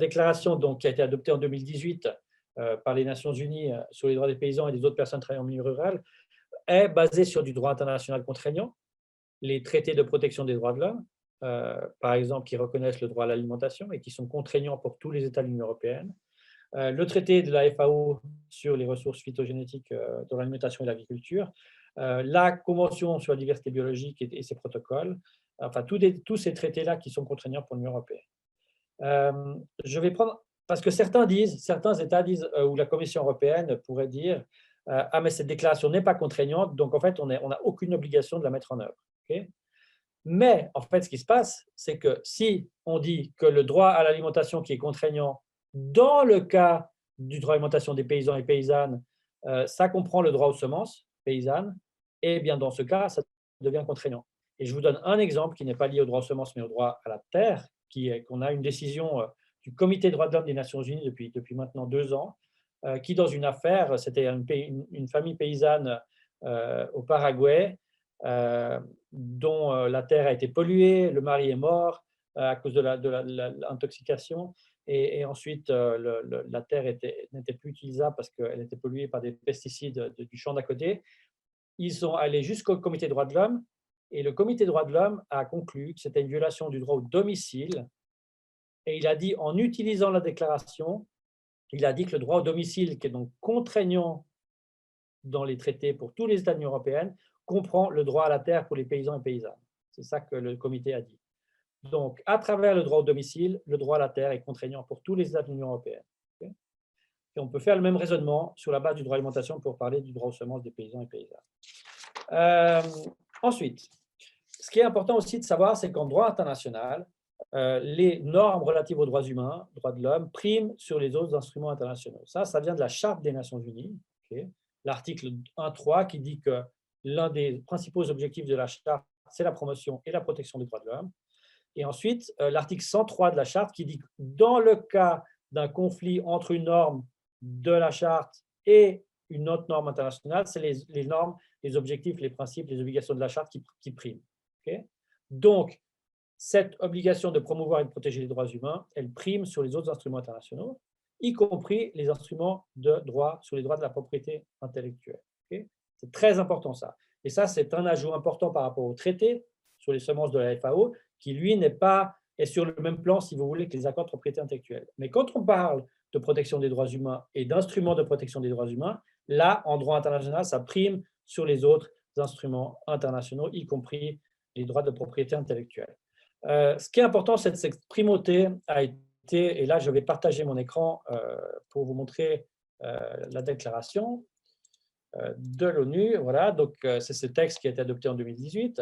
déclaration donc, qui a été adoptée en 2018 par les Nations Unies sur les droits des paysans et des autres personnes travaillant en milieu rural est basée sur du droit international contraignant, les traités de protection des droits de l'homme, par exemple, qui reconnaissent le droit à l'alimentation et qui sont contraignants pour tous les États de l'Union européenne. Le traité de la FAO sur les ressources phytogénétiques dans l'alimentation et l'agriculture, la Convention sur la diversité biologique et ses protocoles, enfin tous ces traités-là qui sont contraignants pour l'Union européenne. Je vais prendre, parce que certains États disent, ou la Commission européenne pourrait dire, ah mais cette déclaration n'est pas contraignante, donc en fait on n'a aucune obligation de la mettre en œuvre. Okay. Mais en fait ce qui se passe, c'est que si on dit que le droit à l'alimentation qui est contraignant dans le cas du droit à l'alimentation des paysans et paysannes, ça comprend le droit aux semences paysannes, et bien dans ce cas, ça devient contraignant. Et je vous donne un exemple qui n'est pas lié au droit aux semences, mais au droit à la terre, qu'on a une décision du Comité des droits de l'homme des Nations Unies depuis maintenant 2 ans, qui dans une affaire, c'était une famille paysanne au Paraguay, dont la terre a été polluée, le mari est mort à cause de l'intoxication, et ensuite la terre n'était plus utilisable parce qu'elle était polluée par des pesticides du champ d'à côté. Ils sont allés jusqu'au Comité des droits de l'homme, et le Comité des droits de l'homme a conclu que c'était une violation du droit au domicile, et il a dit, en utilisant la déclaration, il a dit que le droit au domicile, qui est donc contraignant dans les traités pour tous les États de l'Union européenne, comprend le droit à la terre pour les paysans et paysannes. C'est ça que le comité a dit. Donc, à travers le droit au domicile, le droit à la terre est contraignant pour tous les États de l'Union européenne. Okay. Et on peut faire le même raisonnement sur la base du droit à l'alimentation pour parler du droit aux semences des paysans et paysannes. Ensuite, ce qui est important aussi de savoir, c'est qu'en droit international, les normes relatives aux droits humains, droits de l'homme, priment sur les autres instruments internationaux. Ça vient de la Charte des Nations Unies, okay, l'article 1.3 qui dit que l'un des principaux objectifs de la Charte, c'est la promotion et la protection des droits de l'homme. Et ensuite, l'article 103 de la Charte qui dit que dans le cas d'un conflit entre une norme de la Charte et une autre norme internationale, c'est les normes, les objectifs, les principes, les obligations de la Charte qui priment. Okay. Donc, cette obligation de promouvoir et de protéger les droits humains, elle prime sur les autres instruments internationaux, y compris les instruments de droit sur les droits de la propriété intellectuelle. Okay. C'est très important ça. Et ça, c'est un ajout important par rapport au traité sur les semences de la FAO, qui, lui, est sur le même plan, si vous voulez, que les accords de propriété intellectuelle. Mais quand on parle de protection des droits humains et d'instruments de protection des droits humains, là, en droit international, ça prime sur les autres instruments internationaux, y compris les droits de propriété intellectuelle. Ce qui est important, c'est que cette primauté a été, et là, je vais partager mon écran pour vous montrer la déclaration de l'ONU. Voilà, donc c'est ce texte qui a été adopté en 2018.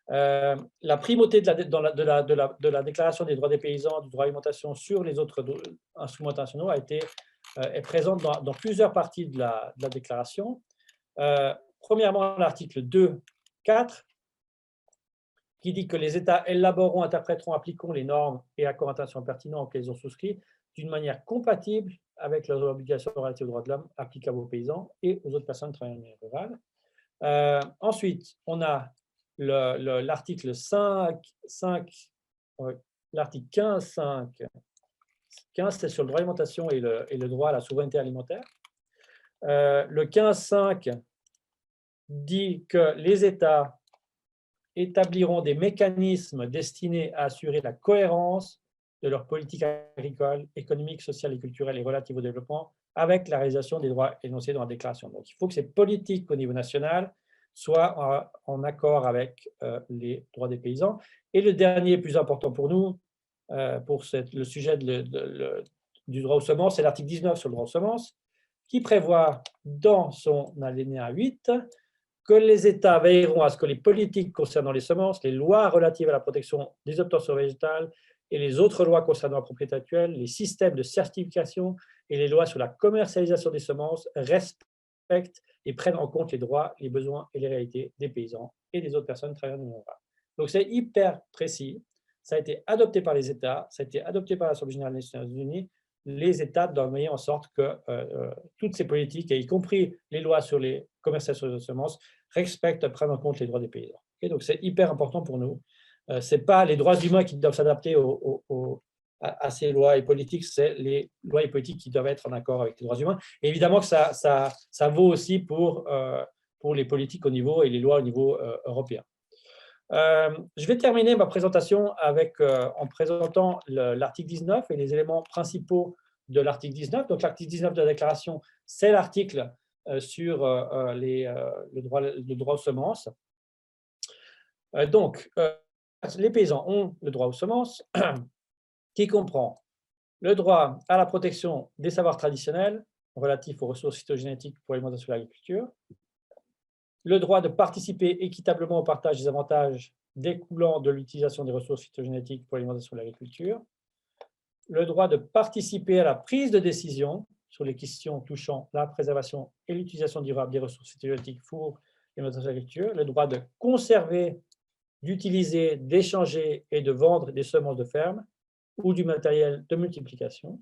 La primauté de la Déclaration des droits des paysans, du droit à l'alimentation sur les autres instruments internationaux est présente dans plusieurs parties de la déclaration. Premièrement, l'article 2.4 qui dit que les États élaboreront, interpréteront, appliqueront les normes et accords internationaux pertinents auxquels ils ont souscrit d'une manière compatible avec leurs obligations relatives aux droits de l'homme applicables aux paysans et aux autres personnes travaillant en milieu rural. Ensuite, on a l'article 15.5. 15, c'est sur le droit à l'alimentation et le droit à la souveraineté alimentaire. Le 15.5 dit que les États établiront des mécanismes destinés à assurer la cohérence de leur politique agricole, économique, sociale et culturelle et relative au développement avec la réalisation des droits énoncés dans la déclaration. Donc, il faut que ces politiques au niveau national soient en accord avec les droits des paysans. Et le dernier, plus important pour nous, pour le sujet du droit aux semences, c'est l'article 19 sur le droit aux semences, qui prévoit dans son alinéa 8 que les États veilleront à ce que les politiques concernant les semences, les lois relatives à la protection des obtentions végétales et les autres lois concernant la propriété actuelle, les systèmes de certification et les lois sur la commercialisation des semences respectent et prennent en compte les droits, les besoins et les réalités des paysans et des autres personnes travaillant dans le monde rural. Donc c'est hyper précis, ça a été adopté par les États, ça a été adopté par l'Assemblée générale des Nations unies. Les États doivent veiller en sorte que toutes ces politiques, y compris les lois sur les commercialisations de semences, respectent, prennent en compte les droits des paysans. Okay, donc c'est hyper important pour nous. Ce n'est pas les droits humains qui doivent s'adapter à ces lois et politiques, c'est les lois et politiques qui doivent être en accord avec les droits humains. Et évidemment que ça vaut aussi pour les politiques au niveau et les lois au niveau européen. Je vais terminer ma présentation en présentant l'article 19 et les éléments principaux de l'article 19. Donc, l'article 19 de la déclaration, c'est l'article sur le droit aux semences. Donc, les paysans ont le droit aux semences, qui comprend le droit à la protection des savoirs traditionnels relatifs aux ressources phytogénétiques pour l'alimentation de l'agriculture, le droit de participer équitablement au partage des avantages découlant de l'utilisation des ressources phytogénétiques pour l'alimentation de l'agriculture, le droit de participer à la prise de décision sur les questions touchant la préservation et l'utilisation durable des ressources phytogénétiques pour l'alimentation de l'agriculture, le droit de conserver, d'utiliser, d'échanger et de vendre des semences de ferme ou du matériel de multiplication,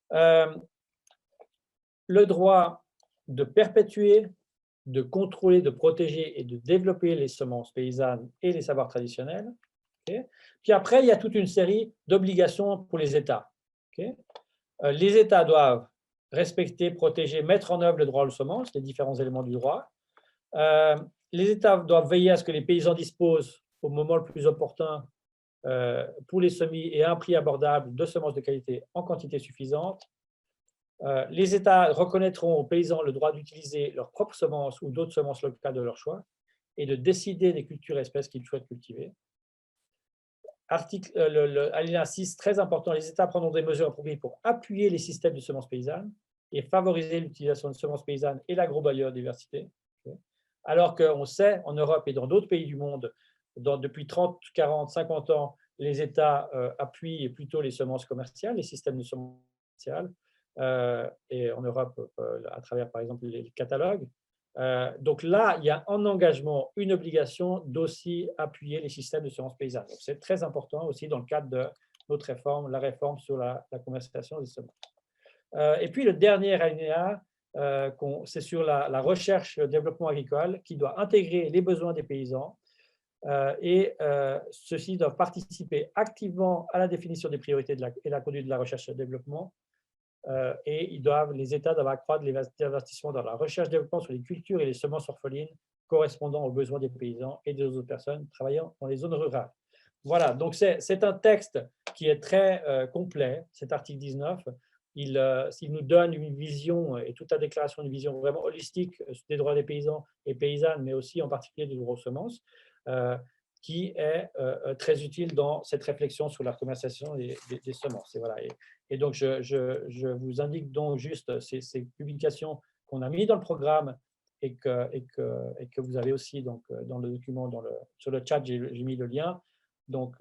le droit de perpétuer, de contrôler, de protéger et de développer les semences paysannes et les savoirs traditionnels. Okay. Puis après, il y a toute une série d'obligations pour les États. Okay. Les États doivent respecter, protéger, mettre en œuvre le droit aux semences, les différents éléments du droit. Les États doivent veiller à ce que les paysans disposent au moment le plus opportun pour les semis et à un prix abordable de semences de qualité en quantité suffisante. Les États reconnaîtront aux paysans le droit d'utiliser leurs propres semences ou d'autres semences locales de leur choix et de décider des cultures et espèces qu'ils souhaitent cultiver. Alinéa 6, très important, les États prendront des mesures appropriées pour appuyer les systèmes de semences paysannes et favoriser l'utilisation de semences paysannes et l'agrobiodiversité. Alors qu'on sait, en Europe et dans d'autres pays du monde, depuis 30, 40, 50 ans, les États appuient plutôt les semences commerciales, les systèmes de semences commerciales, et en Europe, à travers, par exemple, les catalogues. Donc là, il y a un engagement, une obligation d'aussi appuyer les systèmes de semences paysannes. C'est très important aussi dans le cadre de notre réforme, la réforme sur la commercialisation des semences. Et puis le dernier alinéa, c'est sur la recherche et le développement agricole qui doit intégrer les besoins des paysans et ceux-ci doivent participer activement à la définition des priorités et la conduite de la recherche et du développement. Et les États doivent accroître les investissements dans la recherche et développement sur les cultures et les semences orphelines correspondant aux besoins des paysans et des autres personnes travaillant dans les zones rurales. Voilà, donc c'est un texte qui est très complet, cet article 19. Il nous donne une vision, et toute la déclaration, une vision vraiment holistique des droits des paysans et paysannes, mais aussi en particulier des droits aux semences, qui est très utile dans cette réflexion sur la commercialisation des semences. Et, voilà. Et donc, je vous indique donc juste ces publications qu'on a mis dans le programme et que vous avez aussi donc, dans le document, sur le chat, j'ai mis le lien. Donc,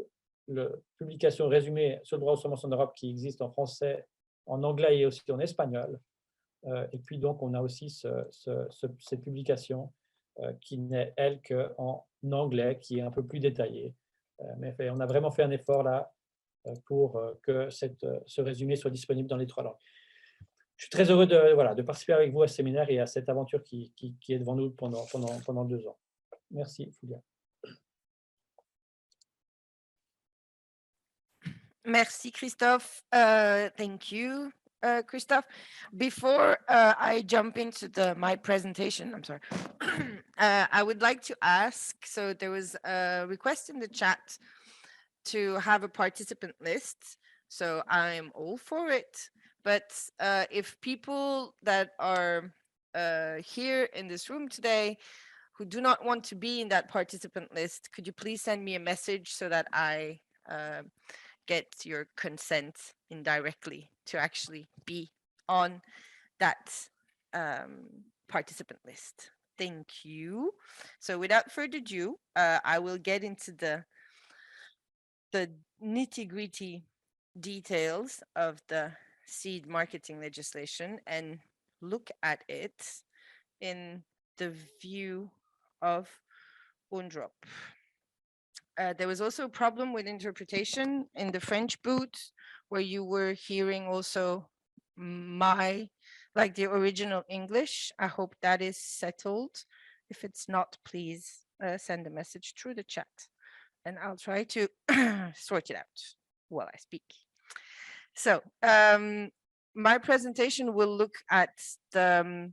publication résumée sur le droit aux semences en Europe qui existe en français, en anglais et aussi en espagnol. Et puis, donc, on a aussi cette publication qui n'est, elle, qu'en anglais, qui est un peu plus détaillée. Mais on a vraiment fait un effort là pour que ce résumé soit disponible dans les 3 langues. Je suis très heureux de participer avec vous à ce séminaire et à cette aventure qui est devant nous pendant 2 ans. Merci, Foulia. Merci, Christophe. Thank you, Christophe. Before I jump into my presentation, I'm sorry, I would like to ask, so there was a request in the chat to have a participant list, so I'm all for it. But if people that are here in this room today who do not want to be in that participant list, could you please send me a message so that I get your consent indirectly to actually be on that participant list. Thank you. So without further ado, I will get into the nitty-gritty details of the seed marketing legislation and look at it in the view of UNDROP. There was also a problem with interpretation in the French booth where you were hearing also the original English. I hope that is settled. If it's not, please send a message through the chat and I'll try to sort it out while I speak. So my presentation will look at the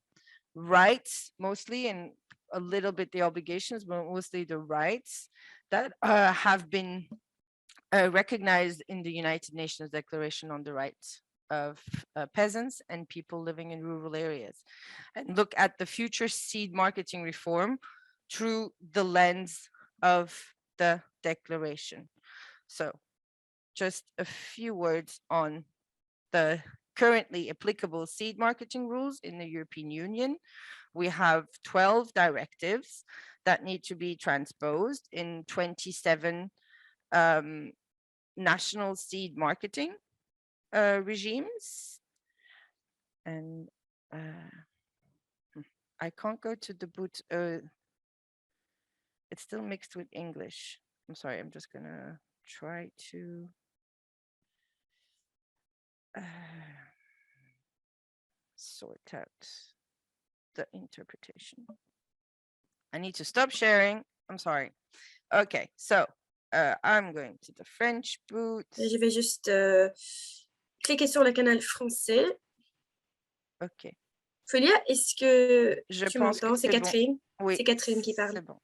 rights mostly, and a little bit the obligations, but mostly the rights that have been recognized in the United Nations Declaration on the Rights of Peasants and people living in rural areas, and look at the future seed marketing reform through the lens of the declaration. So just a few words on the currently applicable seed marketing rules in the European Union. We have 12 directives that need to be transposed in 27 national seed marketing regimes. And I can't go to the boot. It's still mixed with English. I'm sorry, I'm just gonna try to sort out the interpretation. I need to stop sharing. I'm sorry. Okay, so I'm going to the French boot. Je vais juste cliquer sur le canal français. Ok. Folia, est-ce que Je tu pense que m'entends? C'est c'est bon. Catherine. Oui, C'est Catherine qui parle. c'est bon.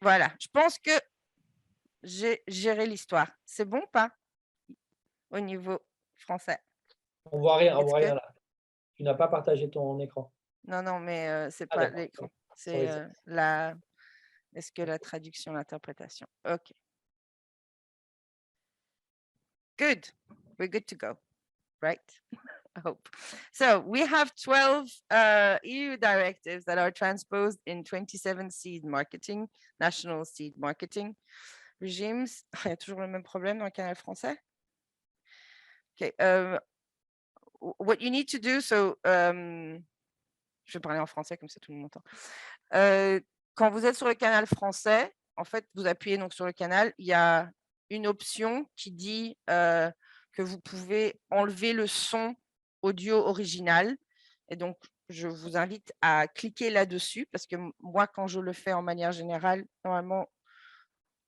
Voilà, je pense que j'ai géré l'histoire. C'est bon ou pas au niveau français? On voit rien, on Est-ce voit que- rien là. Tu n'as pas partagé ton écran. Non, non, mais c'est Ah, pas d'accord. l'écran. Sorry, C'est la. Est-ce que la traduction, l'interprétation? Ok. Good. We're good to go, right? I hope. So we have 12 EU directives that are transposed in 27 seed marketing, national seed marketing regimes. Il y a toujours le même problème dans le canal français. Okay. What you need to do, so je vais parler en français comme ça tout le monde entend. Quand vous êtes sur le canal français, en fait, vous appuyez donc sur le canal, il y a une option qui dit que vous pouvez enlever le son audio original. Et donc, je vous invite à cliquer là-dessus parce que moi, quand je le fais en manière générale, normalement,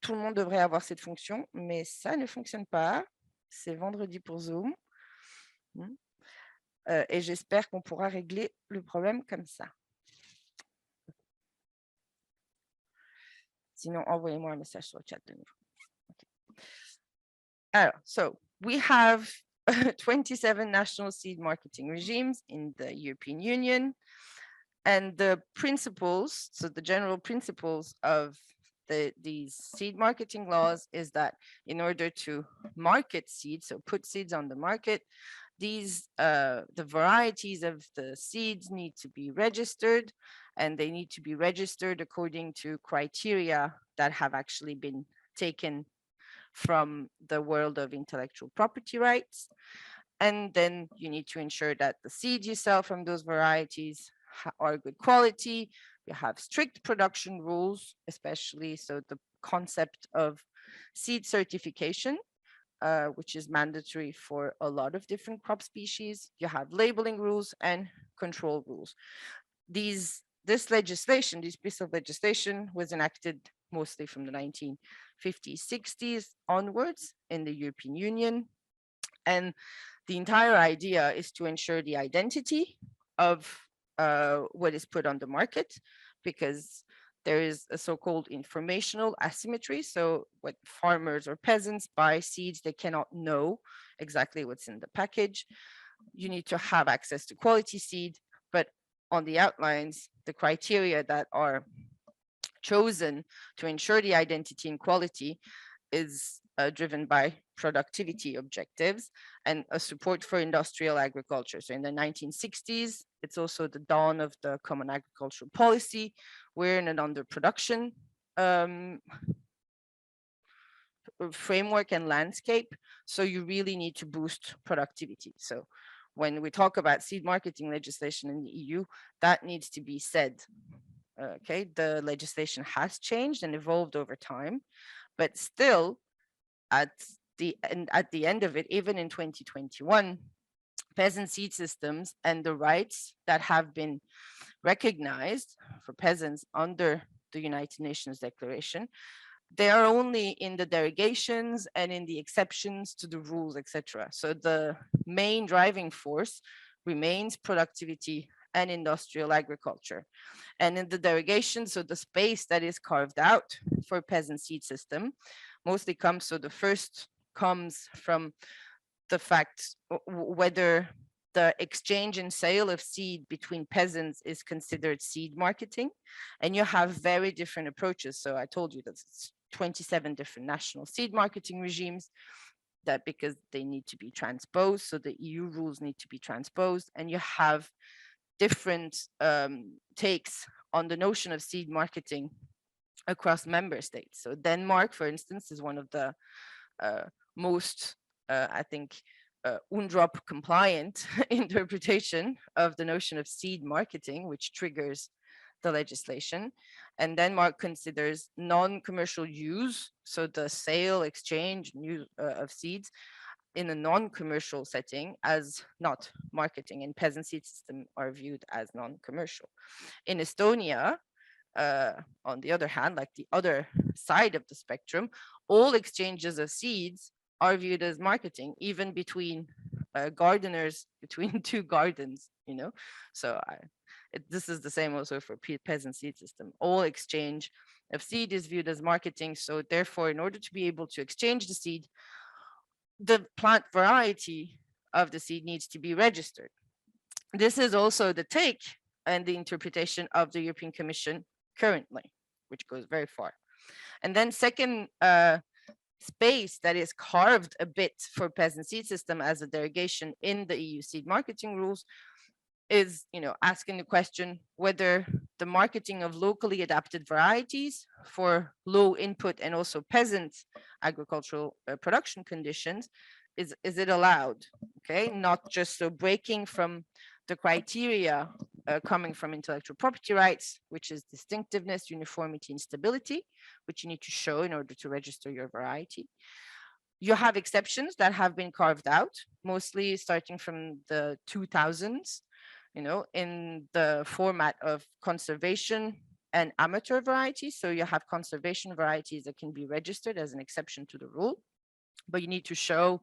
tout le monde devrait avoir cette fonction, mais ça ne fonctionne pas. C'est vendredi pour Zoom. Et j'espère qu'on pourra régler le problème comme ça. Sinon, envoyez-moi un message sur le chat de nouveau. Okay. Alors, so we have 27 national seed marketing regimes in the European Union. And the principles, so the general principles of these seed marketing laws is that in order to market seeds, so put seeds on the market, these the varieties of the seeds need to be registered, and they need to be registered according to criteria that have actually been taken from the world of intellectual property rights. And then you need to ensure that the seeds you sell from those varieties are good quality. You have strict production rules, especially so the concept of seed certification, which is mandatory for a lot of different crop species. You have labeling rules and control rules. This legislation, this piece of legislation was enacted mostly from the 1950s, 60s onwards in the European Union. And the entire idea is to ensure the identity of what is put on the market, because there is a so-called informational asymmetry. So when farmers or peasants buy seeds, they cannot know exactly what's in the package. You need to have access to quality seed, but on the outlines, the criteria that are chosen to ensure the identity and quality is driven by productivity objectives and a support for industrial agriculture. So in the 1960s, it's also the dawn of the Common Agricultural Policy. We're in an underproduction framework and landscape. So you really need to boost productivity. So when we talk about seed marketing legislation in the EU, that needs to be said. Okay, the legislation has changed and evolved over time, but still, at the end of it, even in 2021, peasant seed systems and the rights that have been recognized for peasants under the United Nations Declaration They are only in the derogations and in the exceptions to the rules, etc. So the main driving force remains productivity and industrial agriculture. And in the derogation, so the space that is carved out for peasant seed system mostly comes, so the first comes from the fact whether the exchange and sale of seed between peasants is considered seed marketing. And you have very different approaches. So I told you that it's 27 different national seed marketing regimes, that because they need to be transposed, so the EU rules need to be transposed, and you have different takes on the notion of seed marketing across member states. So Denmark, for instance, is one of the most, I think, UNDROP compliant interpretation of the notion of seed marketing, which triggers the legislation. And Denmark considers non-commercial use, so the sale, exchange, use of seeds in a non-commercial setting, as not marketing, and peasant seed system are viewed as non-commercial. In Estonia, on the other hand, like the other side of the spectrum, all exchanges of seeds are viewed as marketing, even between gardeners, between two gardens, you know. So this is the same also for peasant seed system. All exchange of seed is viewed as marketing. So therefore, in order to be able to exchange the seed, the plant variety of the seed needs to be registered. This is also the take and the interpretation of the European Commission currently, which goes very far. And then second space that is carved a bit for peasant seed system as a derogation in the EU seed marketing rules is, you know, asking the question whether the marketing of locally adapted varieties for low input and also peasant agricultural production conditions, is it allowed? Okay, not just so breaking from the criteria coming from intellectual property rights, which is distinctiveness, uniformity, and stability, which you need to show in order to register your variety. You have exceptions that have been carved out, mostly starting from the 2000s, you know, in the format of conservation and amateur varieties. So you have conservation varieties that can be registered as an exception to the rule, but you need to show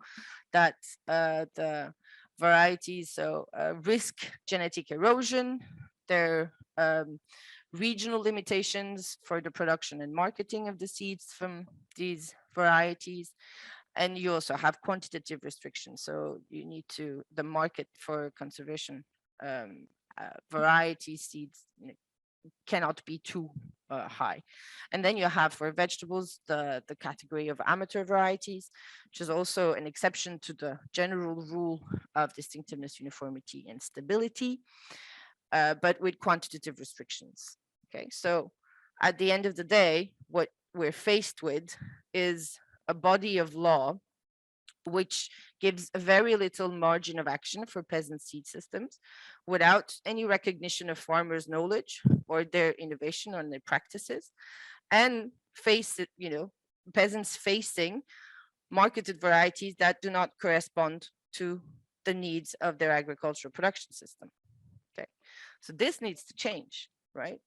that the varieties, so risk genetic erosion, their regional limitations for the production and marketing of the seeds from these varieties. And you also have quantitative restrictions. So you need to, the market for conservation variety seeds cannot be too high. And then you have for vegetables, the category of amateur varieties, which is also an exception to the general rule of distinctiveness, uniformity, and stability, but with quantitative restrictions. Okay, so at the end of the day, what we're faced with is a body of law which gives a very little margin of action for peasant seed systems without any recognition of farmers' knowledge or their innovation or their practices, and face it, you know, peasants facing marketed varieties that do not correspond to the needs of their agricultural production system. Okay, so this needs to change, right?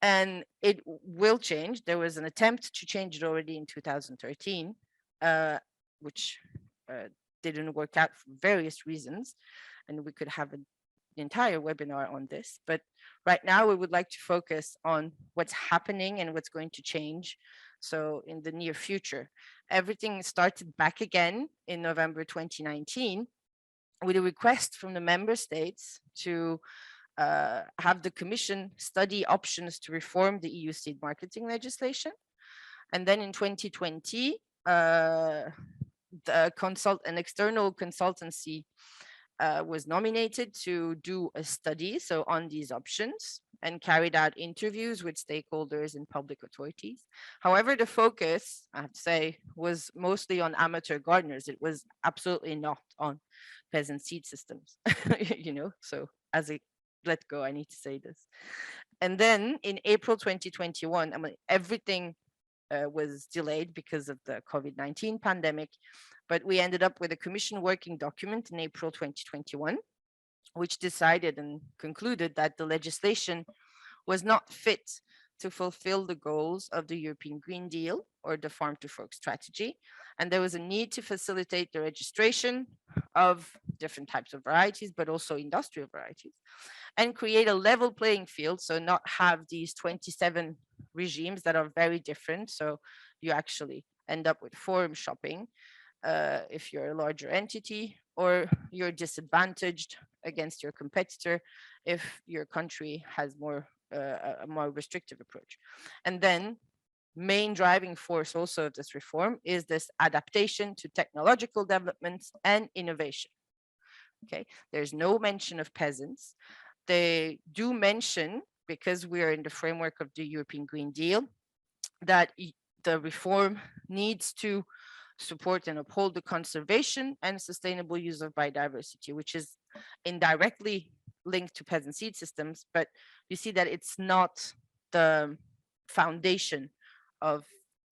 And it will change. There was an attempt to change it already in 2013, which didn't work out for various reasons, and we could have an entire webinar on this. But right now we would like to focus on what's happening and what's going to change. So in the near future, everything started back again in November 2019 with a request from the member states to have the Commission study options to reform the EU seed marketing legislation. And then in 2020, an external consultancy was nominated to do a study, so on these options, and carried out interviews with stakeholders and public authorities. However, the focus, I have to say, was mostly on amateur gardeners. It was absolutely not on peasant seed systems, you know, so as a let go, I need to say this. And then in April 2021, I mean, everything was delayed because of the COVID-19 pandemic, but we ended up with a Commission working document in April 2021, which decided and concluded that the legislation was not fit to fulfill the goals of the European Green Deal or the farm to fork strategy. And there was a need to facilitate the registration of different types of varieties, but also industrial varieties, and create a level playing field. So not have these 27 regimes that are very different. So you actually end up with forum shopping if you're a larger entity, or you're disadvantaged against your competitor if your country has a more restrictive approach. And then main driving force also of this reform is this adaptation to technological developments and innovation. Okay, there's no mention of peasants. They do mention, because we are in the framework of the European Green Deal, that the reform needs to support and uphold the conservation and sustainable use of biodiversity, which is indirectly linked to peasant seed systems, but you see that it's not the foundation of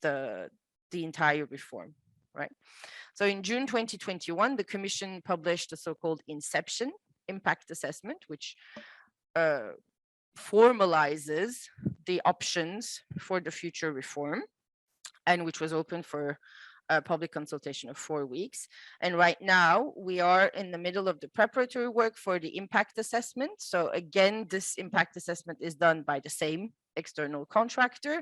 the entire reform, right? So in June 2021, the Commission published a so-called Inception impact assessment, which formalizes the options for the future reform, and which was open for a public consultation of 4 weeks. And right now we are in the middle of the preparatory work for the impact assessment. So again, this impact assessment is done by the same external contractor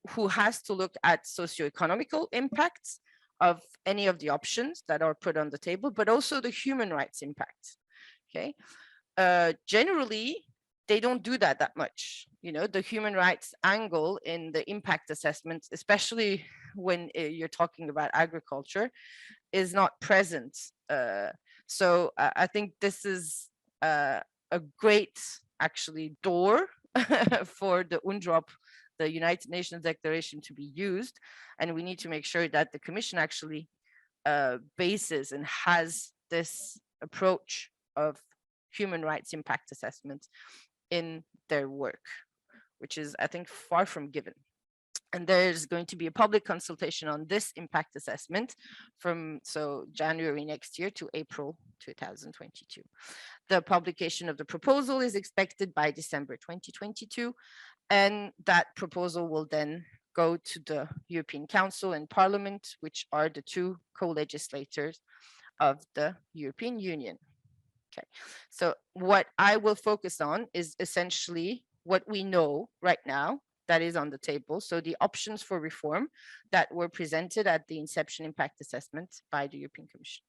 who has to look at socioeconomical impacts of any of the options that are put on the table, but also the human rights impacts. Okay. Generally, they don't do that much. You know, the human rights angle in the impact assessments, especially when you're talking about agriculture, is not present. So I think this is a great, actually, door for the UNDROP, the United Nations Declaration, to be used. And we need to make sure that the Commission actually bases and has this approach of human rights impact assessments in their work, which is, I think, far from given. And there's going to be a public consultation on this impact assessment from January next year to April 2022. The publication of the proposal is expected by December 2022, and that proposal will then go to the European Council and Parliament, which are the two co-legislators of the European Union. Okay, so what I will focus on is essentially what we know right now that is on the table. So the options for reform that were presented at the Inception Impact Assessment by the European Commission.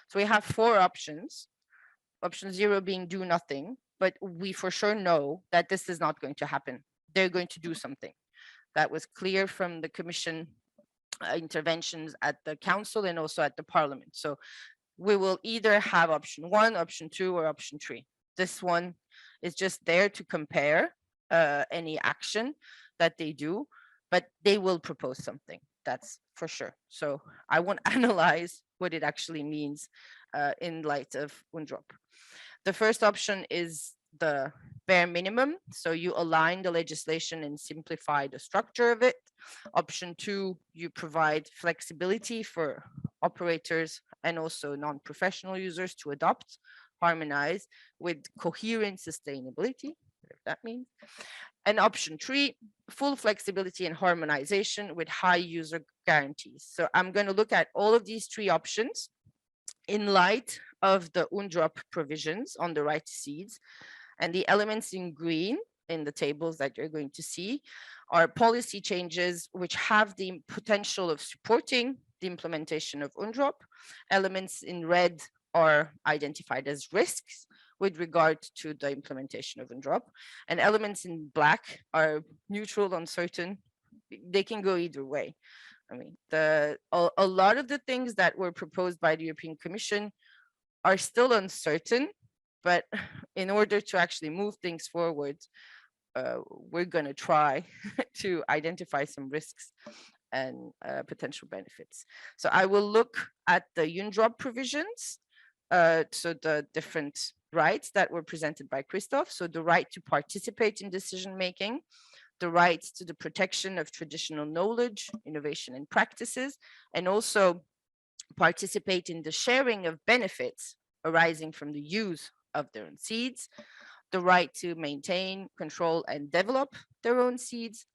So we have 4 options, option 0 being do nothing, but we for sure know that this is not going to happen. They're going to do something. That was clear from the Commission interventions at the Council and also at the Parliament. So we will either have option 1, option 2, or option 3. This one is just there to compare any action that they do, but they will propose something, that's for sure. So I won't analyze what it actually means in light of UNDROP. The first option is the bare minimum. So you align the legislation and simplify the structure of it. Option 2, you provide flexibility for operators and also non-professional users to adopt, harmonize with coherent sustainability, whatever that means. And option 3, full flexibility and harmonization with high user guarantees. So I'm going to look at all of these 3 options in light of the UNDROP provisions on the right to seeds. And the elements in green in the tables that you're going to see are policy changes which have the potential of supporting the implementation of UNDROP. Elements in red are identified as risks with regard to the implementation of UNDROP. And elements in black are neutral, uncertain. They can go either way. I mean, a lot of the things that were proposed by the European Commission are still uncertain, but in order to actually move things forward, we're going to try to identify some risks and potential benefits. So I will look at the UNDROP provisions, so the different rights that were presented by Christophe. So the right to participate in decision making, the rights to the protection of traditional knowledge, innovation and practices, and also participate in the sharing of benefits arising from the use of their own seeds, the right to maintain, control, and develop their own seeds,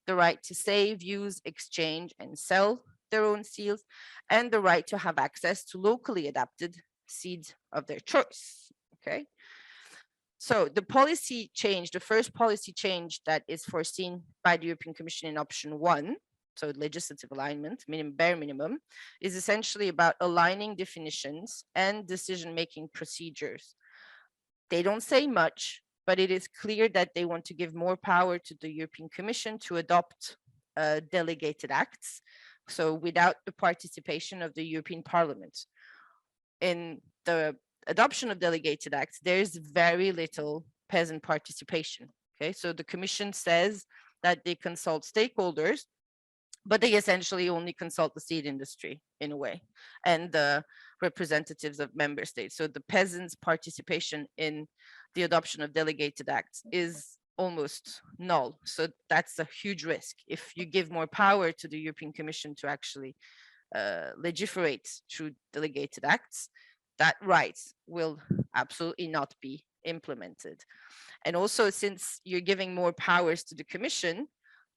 the right to save, use, exchange, and sell their own seeds, and the right to have access to locally adapted seeds of their choice. Okay. So the policy change, the first policy change that is foreseen by the European Commission in option 1, so legislative alignment, bare minimum, is essentially about aligning definitions and decision-making procedures. They don't say much, but it is clear that they want to give more power to the European Commission to adopt delegated acts, so without the participation of the European Parliament. In the adoption of delegated acts, there's very little peasant participation. Okay, so the Commission says that they consult stakeholders, but they essentially only consult the seed industry in a way, and the representatives of member states. So the peasants' participation in the adoption of delegated acts is almost null. So that's a huge risk. If you give more power to the European Commission to actually legislate through delegated acts, that right will absolutely not be implemented. And also, since you're giving more powers to the Commission,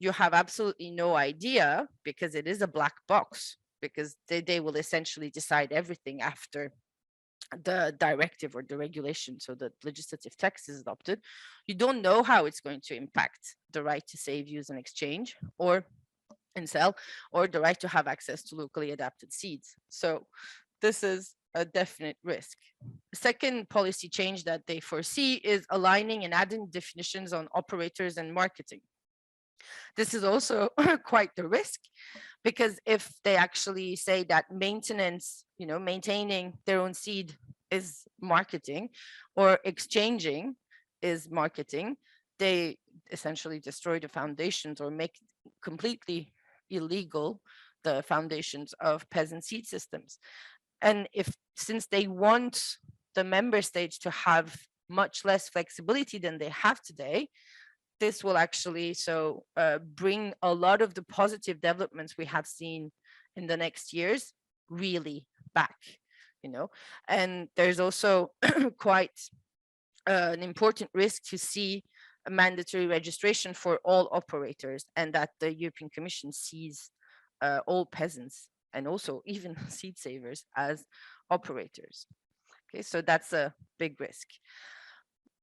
you have absolutely no idea, because it is a black box, because they will essentially decide everything after the directive or the regulation, so the legislative text is adopted. You don't know how it's going to impact the right to save, use, and exchange, or and sell, or the right to have access to locally adapted seeds. So this is a definite risk. The second policy change that they foresee is aligning and adding definitions on operators and marketing. This is also quite the risk, because if they actually say that maintenance, maintaining their own seed is marketing, or exchanging is marketing, they essentially destroy the foundations or make completely illegal the foundations of peasant seed systems. And since they want the member states to have much less flexibility than they have today, this will actually bring a lot of the positive developments we have seen in the next years really back, and there's also quite an important risk to see a mandatory registration for all operators, and that the European Commission sees all peasants and also even seed savers as operators. Okay, so that's a big risk.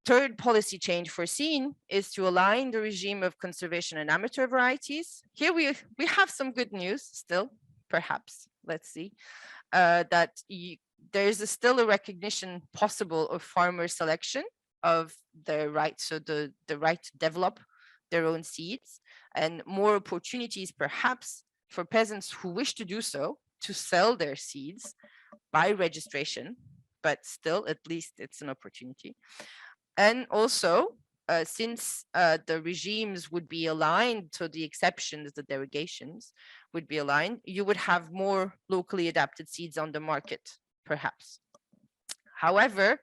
Third policy change foreseen is to align the regime of conservation and amateur varieties. Here we have some good news still, perhaps, let's see, that there's still a recognition possible of farmer selection of their right, so the right to develop their own seeds, and more opportunities perhaps for peasants who wish to do so to sell their seeds by registration, but still at least it's an opportunity. And also, since the regimes would be aligned, so the exceptions, the derogations would be aligned, you would have more locally adapted seeds on the market, perhaps. However,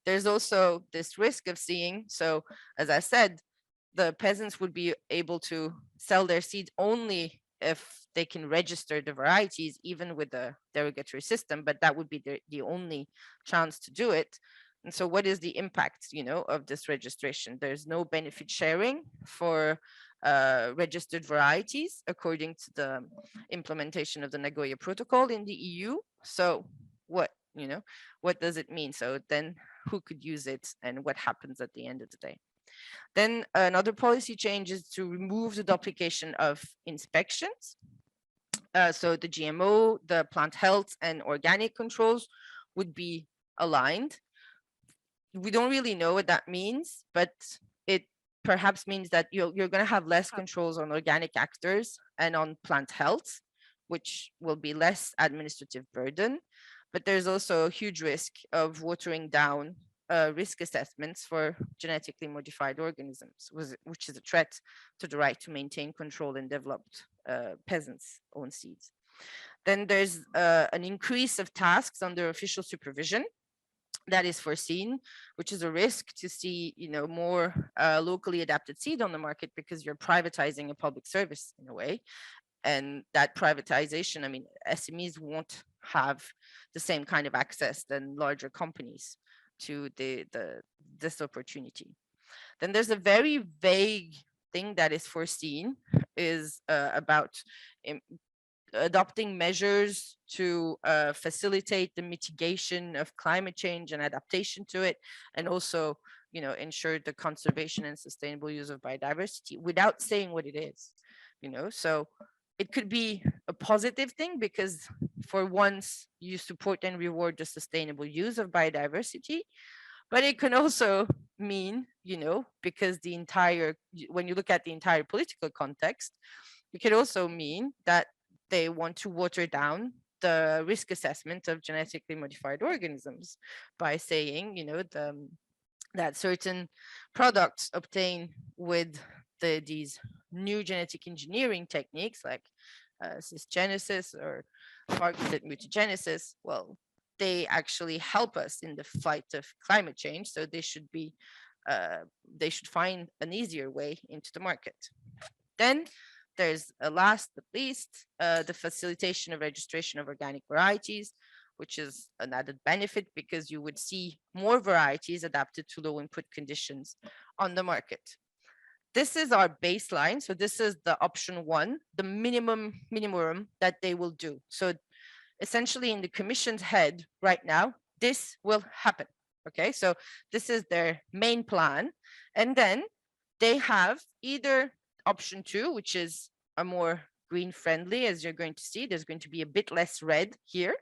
there's also this risk of seeing, so as I said, the peasants would be able to sell their seeds only if they can register the varieties, even with the derogatory system, but that would be the only chance to do it. And so what is the impact, of this registration? There's no benefit sharing for registered varieties according to the implementation of the Nagoya Protocol in the EU. So what does it mean? So then who could use it, and what happens at the end of the day? Then another policy change is to remove the duplication of inspections. So the GMO, the plant health, and organic controls would be aligned. We don't really know what that means, but it perhaps means that you're going to have less controls on organic actors and on plant health, which will be less administrative burden. But there's also a huge risk of watering down risk assessments for genetically modified organisms, which is a threat to the right to maintain control in developed peasants' own seeds. Then there's an increase of tasks under official supervision that is foreseen, which is a risk to see, more locally adapted seed on the market, because you're privatizing a public service in a way. And that privatization, SMEs won't have the same kind of access than larger companies to this opportunity. Then there's a very vague thing that is foreseen is about adopting measures to facilitate the mitigation of climate change and adaptation to it, and also, ensure the conservation and sustainable use of biodiversity, without saying what it is. So it could be a positive thing because for once you support and reward the sustainable use of biodiversity, but it can also mean, because when you look at the entire political context, it could also mean that they want to water down the risk assessment of genetically modified organisms by saying, that certain products obtained with these new genetic engineering techniques like cisgenesis or targeted mutagenesis, well, they actually help us in the fight of climate change. So they should find an easier way into the market. Then there's a last but least, the facilitation of registration of organic varieties, which is an added benefit because you would see more varieties adapted to low input conditions on the market. This is our baseline. So this is the option 1, the minimum that they will do. So essentially in the Commission's head right now, this will happen. Okay, so this is their main plan. And then they have either option 2, which is a more green friendly, as you're going to see, there's going to be a bit less red here.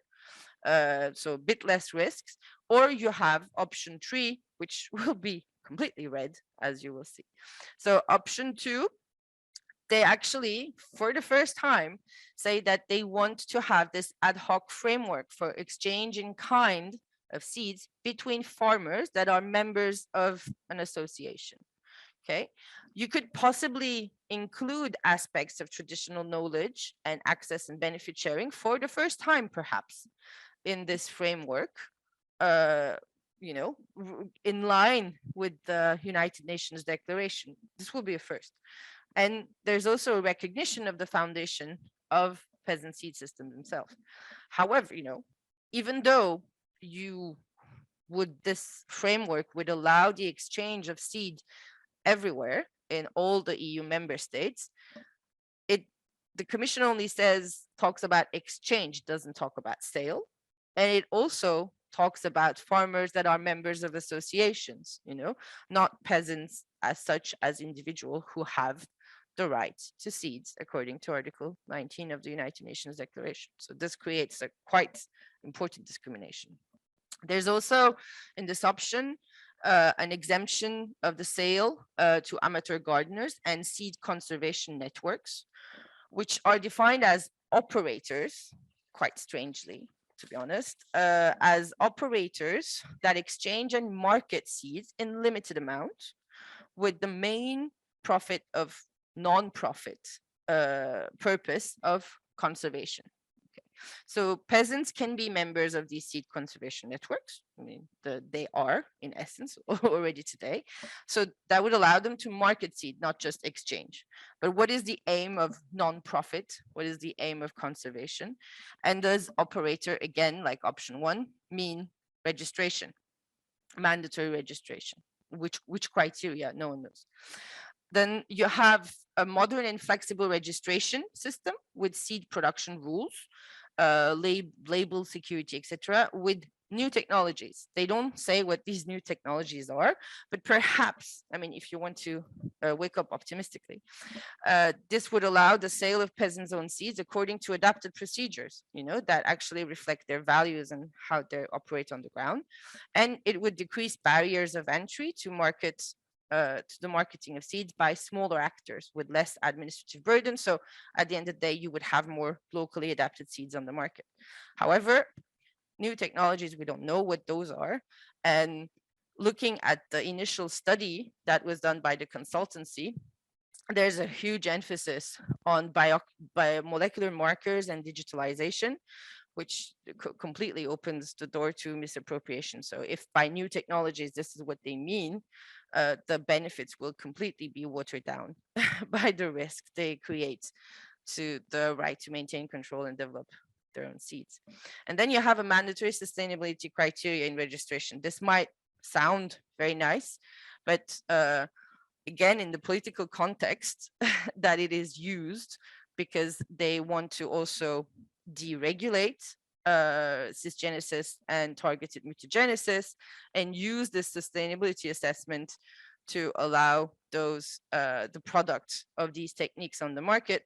So a bit less risks, or you have option 3, which will be completely red, as you will see. So option 2, they actually, for the first time, say that they want to have this ad hoc framework for exchange in kind of seeds between farmers that are members of an association. Okay, you could possibly include aspects of traditional knowledge and access and benefit sharing for the first time, perhaps, in this framework, in line with the United Nations Declaration. This will be a first. And there's also a recognition of the foundation of peasant seed systems themselves. However, even though this framework would allow the exchange of seed everywhere in all the EU member states, the Commission only talks about exchange, doesn't talk about sale. And it also talks about farmers that are members of associations, not peasants as such, as individuals who have the right to seeds according to Article 19 of the United Nations Declaration. So this creates a quite important discrimination. There's also in this option an exemption of the sale to amateur gardeners and seed conservation networks, which are defined as operators, quite strangely, to be honest, as operators that exchange and market seeds in limited amount with the main profit of non-profit purpose of conservation. Okay. So peasants can be members of these seed conservation networks. I mean, they are in essence already today. So that would allow them to market seed, not just exchange. But what is the aim of non-profit? What is the aim of conservation? And does operator, again, like option 1, mean registration, mandatory registration? Which criteria? No one knows. Then you have a modern and flexible registration system with seed production rules, label security, etc., with new technologies. They don't say what these new technologies are, but perhaps, I mean, if you want to wake up optimistically, this would allow the sale of peasant-owned seeds according to adapted procedures, that actually reflect their values and how they operate on the ground. And it would decrease barriers of entry to the marketing of seeds by smaller actors with less administrative burden. So at the end of the day, you would have more locally adapted seeds on the market. However, new technologies, we don't know what those are. And looking at the initial study that was done by the consultancy, there's a huge emphasis on biomolecular markers and digitalization, which completely opens the door to misappropriation. So if by new technologies, this is what they mean, the benefits will completely be watered down by the risk they create to the right to maintain control and develop their own seeds. And then you have a mandatory sustainability criteria in registration. This might sound very nice, but again, in the political context that it is used, because they want to also deregulate cisgenesis and targeted mutagenesis, and use this sustainability assessment to allow those the product of these techniques on the market.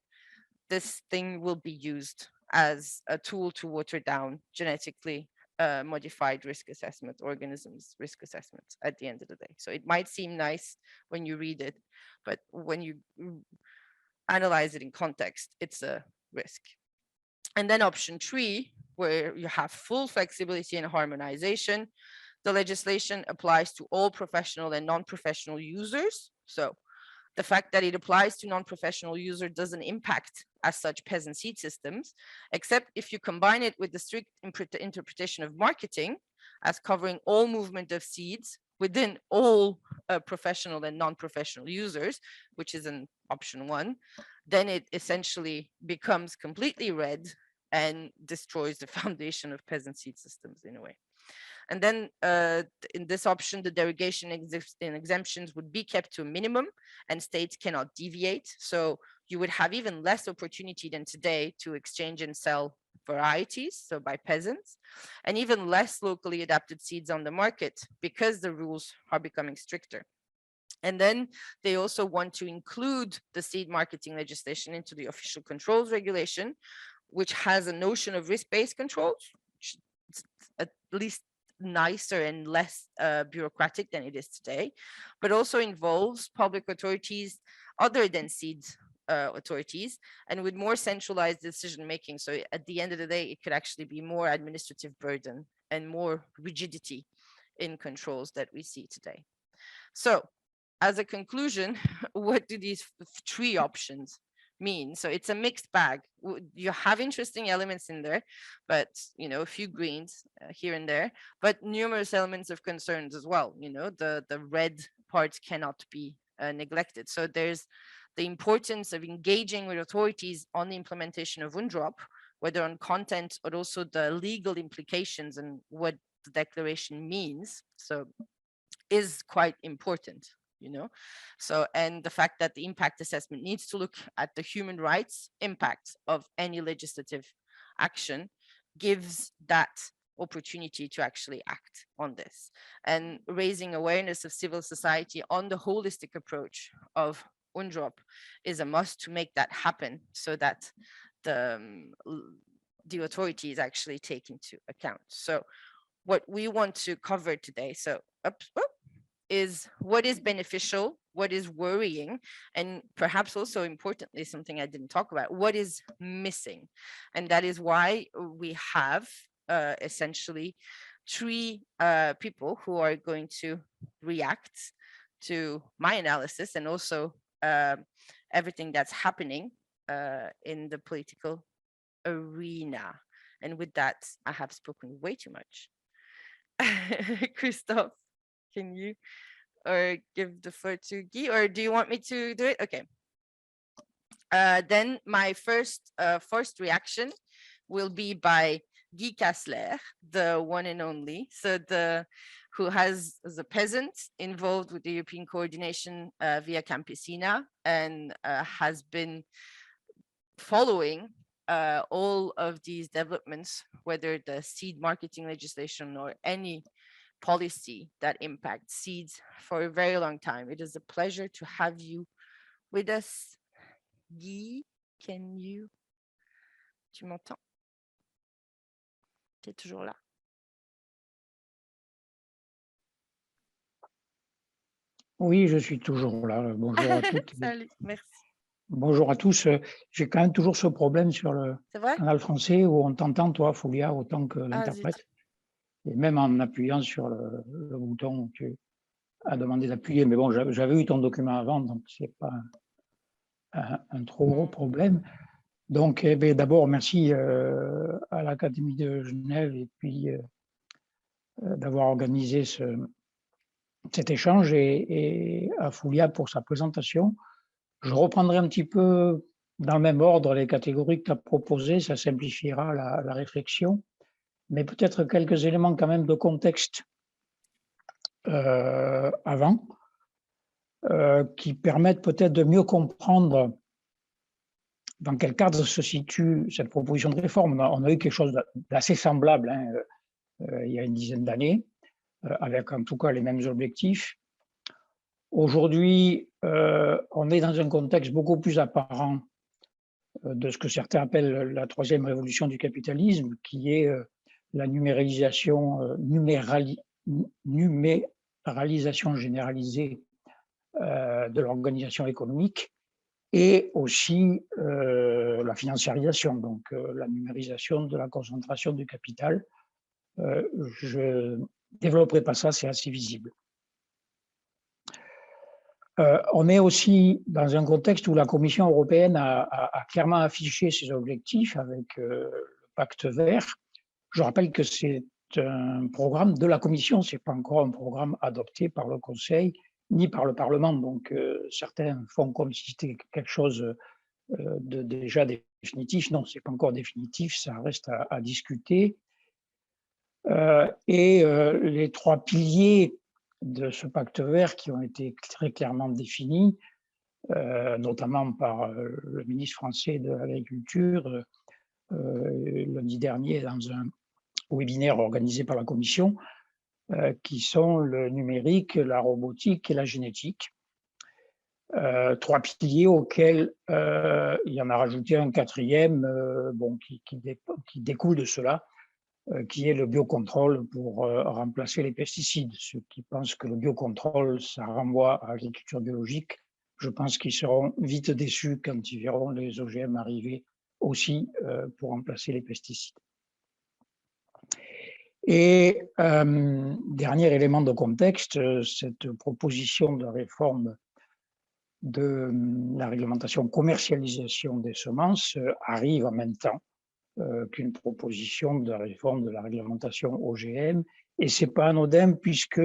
This thing will be used as a tool to water down genetically modified risk assessment organisms risk assessments at the end of the day. So it might seem nice when you read it, but when you analyze it in context, it's a risk. And then option 3, where you have full flexibility and harmonization. The legislation applies to all professional and non-professional users. So the fact that it applies to non-professional users doesn't impact as such peasant seed systems, except if you combine it with the strict interpretation of marketing as covering all movement of seeds within all professional and non-professional users, which is an option 1, then it essentially becomes completely red and destroys the foundation of peasant seed systems in a way. And then in this option, the derogation and exemptions would be kept to a minimum, and states cannot deviate. So you would have even less opportunity than today to exchange and sell varieties, so by peasants, and even less locally adapted seeds on the market because the rules are becoming stricter. And then they also want to include the seed marketing legislation into the official controls regulation, which has a notion of risk-based controls, which is at least nicer and less bureaucratic than it is today, but also involves public authorities other than seeds authorities, and with more centralized decision making. So at the end of the day, it could actually be more administrative burden and more rigidity in controls that we see today. So as a conclusion, what do these 3 options mean? So it's a mixed bag. You have interesting elements in there, but a few greens here and there, but numerous elements of concerns as well. The red parts cannot be neglected. So there's the importance of engaging with authorities on the implementation of UNDROP, whether on content, but also the legal implications and what the declaration means. So is quite important. So, and the fact that the impact assessment needs to look at the human rights impact of any legislative action gives that opportunity to actually act on this, and raising awareness of civil society on the holistic approach of UNDROP is a must to make that happen, so that the authorities actually take into account. So what we want to cover today, is what is beneficial, what is worrying, and perhaps also importantly, something I didn't talk about, what is missing. And that is why we have essentially 3 people who are going to react to my analysis and also everything that's happening in the political arena. And with that, I have spoken way too much. Christophe, can you or give the floor to Guy, or do you want me to do it? Okay. Then my first reaction will be by Guy Kassler, the one and only. So who has as a peasant involved with the European coordination via Campesina, and has been following all of these developments, whether the seed marketing legislation or any policy that impacts seeds, for a very long time. It is a pleasure to have you with us. Guy, tu m'entends? Tu es toujours là? Oui, je suis toujours là. Bonjour à toutes. Salut, merci. Bonjour à tous. J'ai quand même toujours ce problème sur le canal français où on t'entend, toi, Foulia, autant que l'interprète. Et même en appuyant sur le bouton où tu as demandé d'appuyer. Mais bon, j'avais eu ton document avant, donc ce n'est pas un trop gros problème. Donc, d'abord, merci à l'Académie de Genève et puis d'avoir organisé cet échange et à Foulia pour sa présentation. Je reprendrai un petit peu dans le même ordre les catégories que tu as proposées, ça simplifiera la réflexion. Mais peut-être quelques éléments quand même de contexte avant. qui permettent peut-être de mieux comprendre dans quel cadre se situe cette proposition de réforme. On a eu quelque chose d'assez semblable il y a une dizaine d'années, avec en tout cas les mêmes objectifs. Aujourd'hui, on est dans un contexte beaucoup plus apparent de ce que certains appellent la troisième révolution du capitalisme, qui est la numéralisation généralisée de l'organisation économique et aussi la financiarisation, donc la numérisation de la concentration du capital. Je ne développerai pas ça, c'est assez visible. On est aussi dans un contexte où la Commission européenne a clairement affiché ses objectifs avec le pacte vert. Je rappelle que c'est un programme de la Commission, ce n'est pas encore un programme adopté par le Conseil ni par le Parlement. Donc certains font comme si c'était quelque chose de déjà définitif. Non, ce n'est pas encore définitif, ça reste à discuter. Les trois piliers de ce pacte vert qui ont été très clairement définis, notamment par le ministre français de l'Agriculture lundi dernier dans un webinaire organisé par la Commission, qui sont le numérique, la robotique et la génétique. Trois piliers auxquels il y en a rajouté un quatrième qui découle de cela, qui est le biocontrôle pour remplacer les pesticides. Ceux qui pensent que le biocontrôle, ça renvoie à l'agriculture biologique, je pense qu'ils seront vite déçus quand ils verront les OGM arriver aussi pour remplacer les pesticides. Et dernier élément de contexte, cette proposition de réforme de la réglementation commercialisation des semences arrive en même temps qu'une proposition de réforme de la réglementation OGM. Et ce n'est pas anodin puisque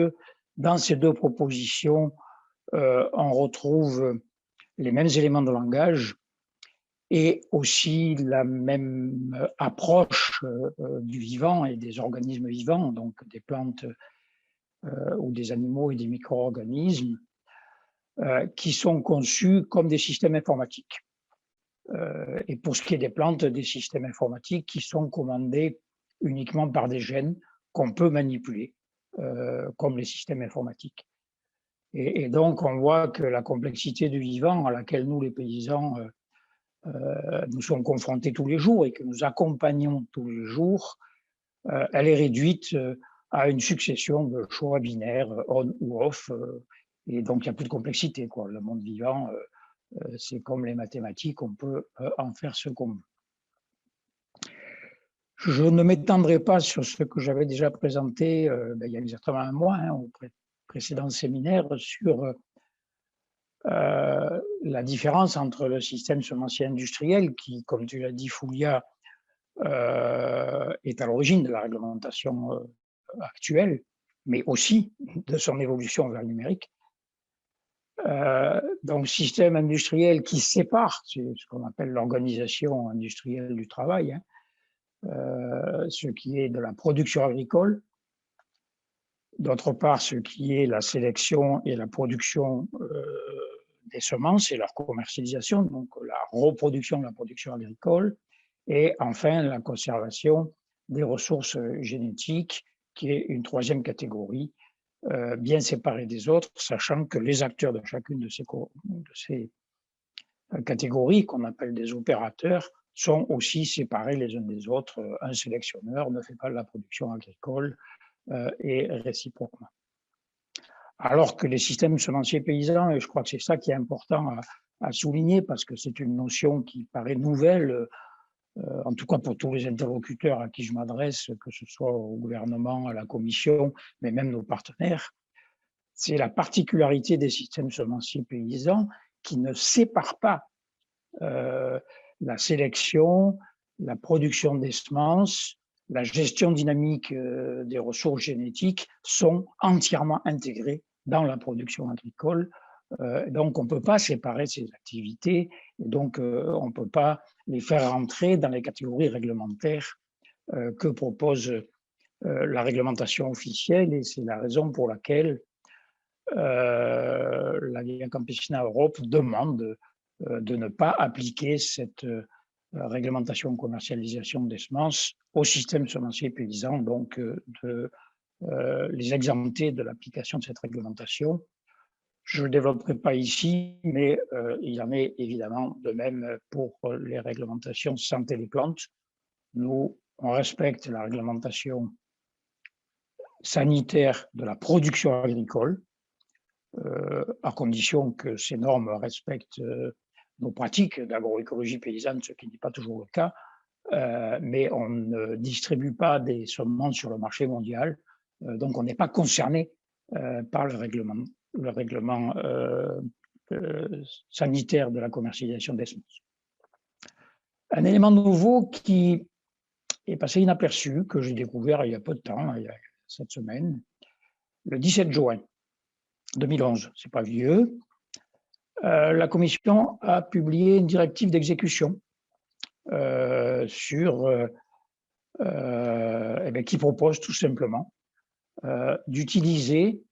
dans ces deux propositions, on retrouve les mêmes éléments de langage et aussi la même approche du vivant et des organismes vivants, donc des plantes ou des animaux et des micro-organismes, qui sont conçus comme des systèmes informatiques. Et pour ce qui est des plantes, des systèmes informatiques qui sont commandés uniquement par des gènes qu'on peut manipuler, comme les systèmes informatiques. Et donc, on voit que la complexité du vivant à laquelle nous, les paysans, nous sommes confrontés tous les jours et que nous accompagnons tous les jours, elle est réduite à une succession de choix binaires, on ou off, et donc il n'y a plus de complexité, quoi. Le monde vivant, c'est comme les mathématiques, on peut en faire ce qu'on veut. Je ne m'étendrai pas sur ce que j'avais déjà présenté il y a exactement un mois, au précédent séminaire, sur la différence entre le système semencier industriel, qui, comme tu l'as dit, Foulia, est à l'origine de la réglementation actuelle, mais aussi de son évolution vers le numérique. Donc, système industriel qui sépare, c'est ce qu'on appelle l'organisation industrielle du travail, ce qui est de la production agricole, d'autre part, ce qui est la sélection et la production des semences et leur commercialisation, donc la reproduction de la production agricole, et enfin la conservation des ressources génétiques, qui est une troisième catégorie, bien séparée des autres, sachant que les acteurs de chacune de ces catégories, qu'on appelle des opérateurs, sont aussi séparés les uns des autres. Un sélectionneur ne fait pas de la production agricole et réciproquement. Alors que les systèmes semenciers paysans, et je crois que c'est ça qui est important à souligner, parce que c'est une notion qui paraît nouvelle, en tout cas pour tous les interlocuteurs à qui je m'adresse, que ce soit au gouvernement, à la Commission, mais même nos partenaires, c'est la particularité des systèmes semenciers paysans qui ne séparent pas la sélection, la production des semences, la gestion dynamique des ressources génétiques sont entièrement intégrées dans la production agricole. Donc, on ne peut pas séparer ces activités, et donc on ne peut pas les faire rentrer dans les catégories réglementaires que propose la réglementation officielle, et c'est la raison pour laquelle la Campesina Europe demande de ne pas appliquer cette réglementation commercialisation des semences au système semencier paysan, donc de les exempter de l'application de cette réglementation. Je ne développerai pas ici, mais il en est évidemment de même pour les réglementations santé des plantes. Nous, on respecte la réglementation sanitaire de la production agricole, à condition que ces normes respectent nos pratiques d'agroécologie paysanne, ce qui n'est pas toujours le cas, mais on ne distribue pas des semences sur le marché mondial, donc on n'est pas concerné par le règlement sanitaire de la commercialisation des semences. Un élément nouveau qui est passé inaperçu, que j'ai découvert il y a peu de temps, il y a cette semaine, le 17 juin 2011, c'est pas vieux, la Commission a publié une directive d'exécution qui propose tout simplement d'utiliser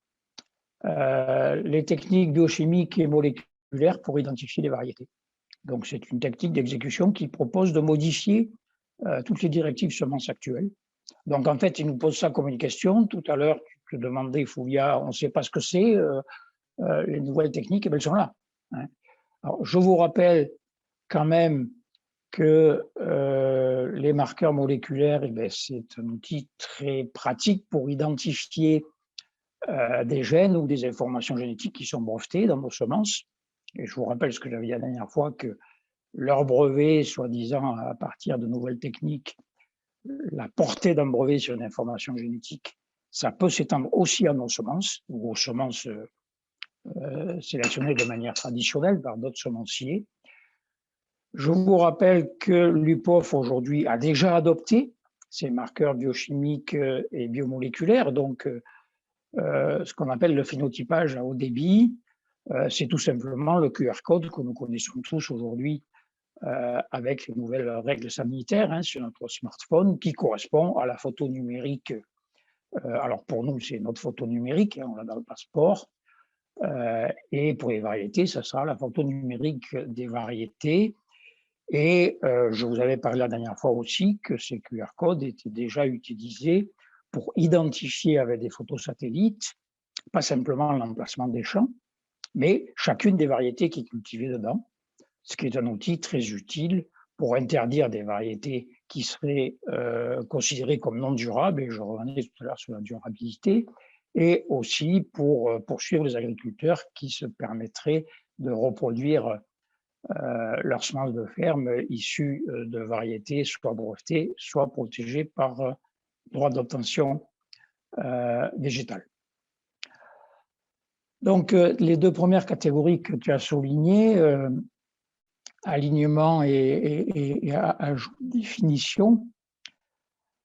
les techniques biochimiques et moléculaires pour identifier les variétés. Donc c'est une technique d'exécution qui propose de modifier toutes les directives semences actuelles. Donc en fait, il nous pose ça comme une question. Tout à l'heure, tu te demandais, Foulia, on ne sait pas ce que c'est, les nouvelles techniques, elles sont là. Hein. Alors, je vous rappelle quand même que les marqueurs moléculaires, c'est un outil très pratique pour identifier des gènes ou des informations génétiques qui sont brevetées dans nos semences. Et je vous rappelle ce que j'avais dit la dernière fois, que leur brevet, soi-disant à partir de nouvelles techniques, la portée d'un brevet sur une information génétique, ça peut s'étendre aussi à nos semences, ou aux semences sélectionnées de manière traditionnelle par d'autres semenciers. Je vous rappelle que l'UPOF aujourd'hui a déjà adopté ces marqueurs biochimiques et biomoléculaires, donc ce qu'on appelle le phénotypage à haut débit, c'est tout simplement le QR code que nous connaissons tous aujourd'hui avec les nouvelles règles sanitaires sur notre smartphone qui correspond à la photo numérique. Alors pour nous, c'est notre photo numérique, on l'a dans le passeport. Et pour les variétés, ça sera la photo numérique des variétés. Et je vous avais parlé la dernière fois aussi que ces QR codes étaient déjà utilisés pour identifier avec des photos satellites, pas simplement l'emplacement des champs, mais chacune des variétés qui est cultivée dedans, ce qui est un outil très utile pour interdire des variétés qui seraient considérées comme non durables, et je revenais tout à l'heure sur la durabilité, et aussi pour poursuivre les agriculteurs qui se permettraient de reproduire leurs semences de ferme issues de variétés soit brevetées, soit protégées par droit d'obtention végétale. Donc, les deux premières catégories que tu as soulignées, alignement et ajout de définition.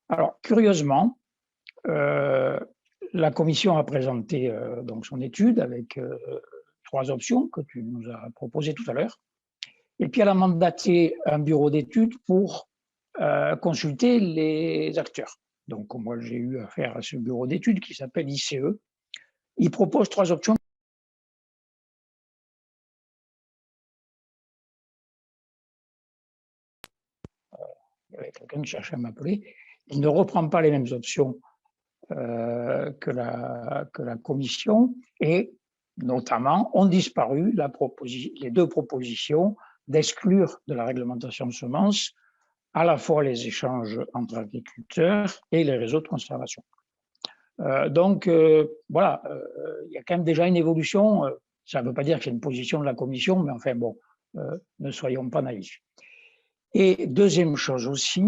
Alors, curieusement, la Commission a présenté donc son étude avec 3 options que tu nous as proposées tout à l'heure. Et puis, elle a mandaté un bureau d'études pour consulter les acteurs. Donc, moi, j'ai eu affaire à ce bureau d'études qui s'appelle ICE. Il propose 3 options. Il y avait quelqu'un qui cherchait à m'appeler. Il ne reprend pas les mêmes options que la Commission, et notamment ont disparu les 2 propositions d'exclure de la réglementation de semences à la fois les échanges entre agriculteurs et les réseaux de conservation. Donc, voilà, il y a quand même déjà une évolution. Ça ne veut pas dire qu'il y a une position de la Commission, mais enfin bon, ne soyons pas naïfs. Et deuxième chose aussi,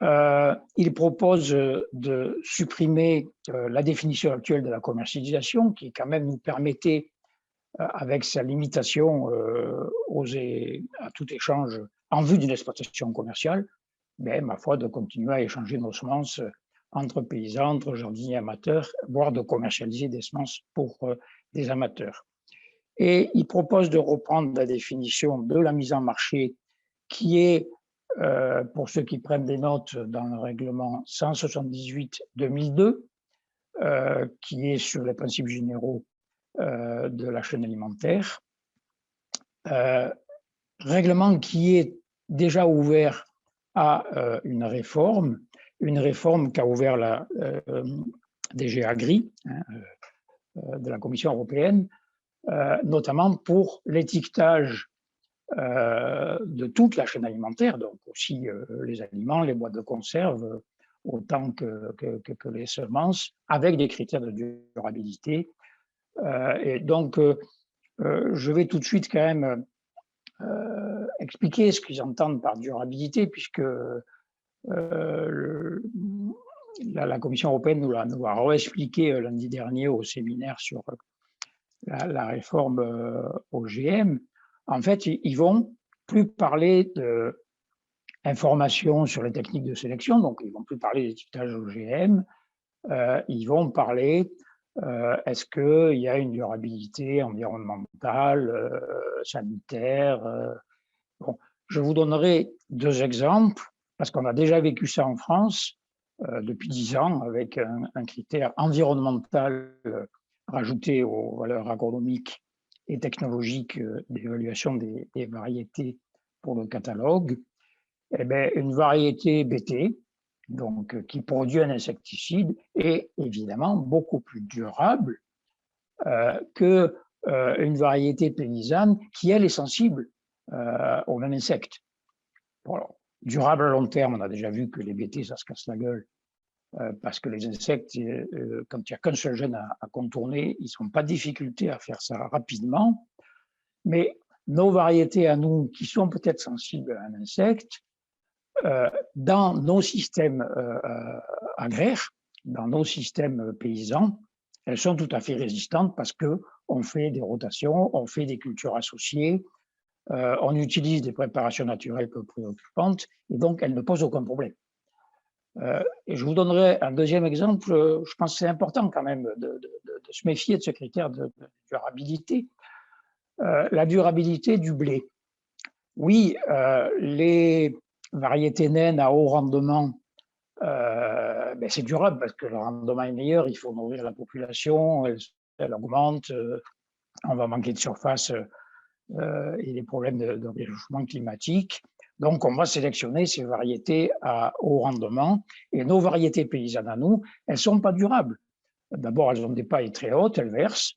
il propose de supprimer la définition actuelle de la commercialisation, qui quand même nous permettait, avec sa limitation à tout échange en vue d'une exploitation commerciale, mais ma foi, de continuer à échanger nos semences entre paysans, entre jardiniers amateurs, voire de commercialiser des semences pour des amateurs. Et il propose de reprendre la définition de la mise en marché qui est, pour ceux qui prennent des notes, dans le règlement 178-2002, qui est sur les principes généraux de la chaîne alimentaire. Règlement qui est déjà ouvert à une réforme qu'a ouvert la DG Agri de la Commission européenne, notamment pour l'étiquetage de toute la chaîne alimentaire, donc aussi les aliments, les boîtes de conserve, autant que les semences, avec des critères de durabilité. Et donc, je vais tout de suite quand même expliquer ce qu'ils entendent par durabilité, puisque la Commission européenne nous l'a réexpliqué lundi dernier au séminaire sur la réforme OGM. En fait, ils vont plus parler d'informations sur les techniques de sélection, donc ils vont plus parler d'étiquetage OGM, ils vont parler est-ce qu'il y a une durabilité environnementale, sanitaire. Bon, je vous donnerai 2 exemples, parce qu'on a déjà vécu ça en France depuis 10 ans, avec un critère environnemental rajouté aux valeurs agronomiques et technologiques d'évaluation des variétés pour le catalogue. Eh bien, une variété BT, donc qui produit un insecticide, est évidemment beaucoup plus durable qu'une variété paysanne qui, elle, est sensible au même insecte. Bon, alors, durable à long terme, on a déjà vu que les BT, ça se casse la gueule, parce que les insectes, quand il n'y a qu'un seul gène à contourner, ils ne sont pas de difficulté à faire ça rapidement. Mais nos variétés à nous, qui sont peut-être sensibles à un insecte, dans nos systèmes agraires, dans nos systèmes paysans, elles sont tout à fait résistantes parce qu'on fait des rotations, on fait des cultures associées, on utilise des préparations naturelles peu préoccupantes, et donc elles ne posent aucun problème. Et je vous donnerai un deuxième exemple. Je pense que c'est important quand même de se méfier de ce critère de durabilité. La durabilité du blé. Oui, les variétés naines à haut rendement, ben c'est durable parce que le rendement est meilleur, il faut nourrir la population, elle augmente, on va manquer de surface et des problèmes de réchauffement climatique. Donc, on va sélectionner ces variétés à haut rendement. Et nos variétés paysannes à nous, elles ne sont pas durables. D'abord, elles ont des pailles très hautes, elles versent.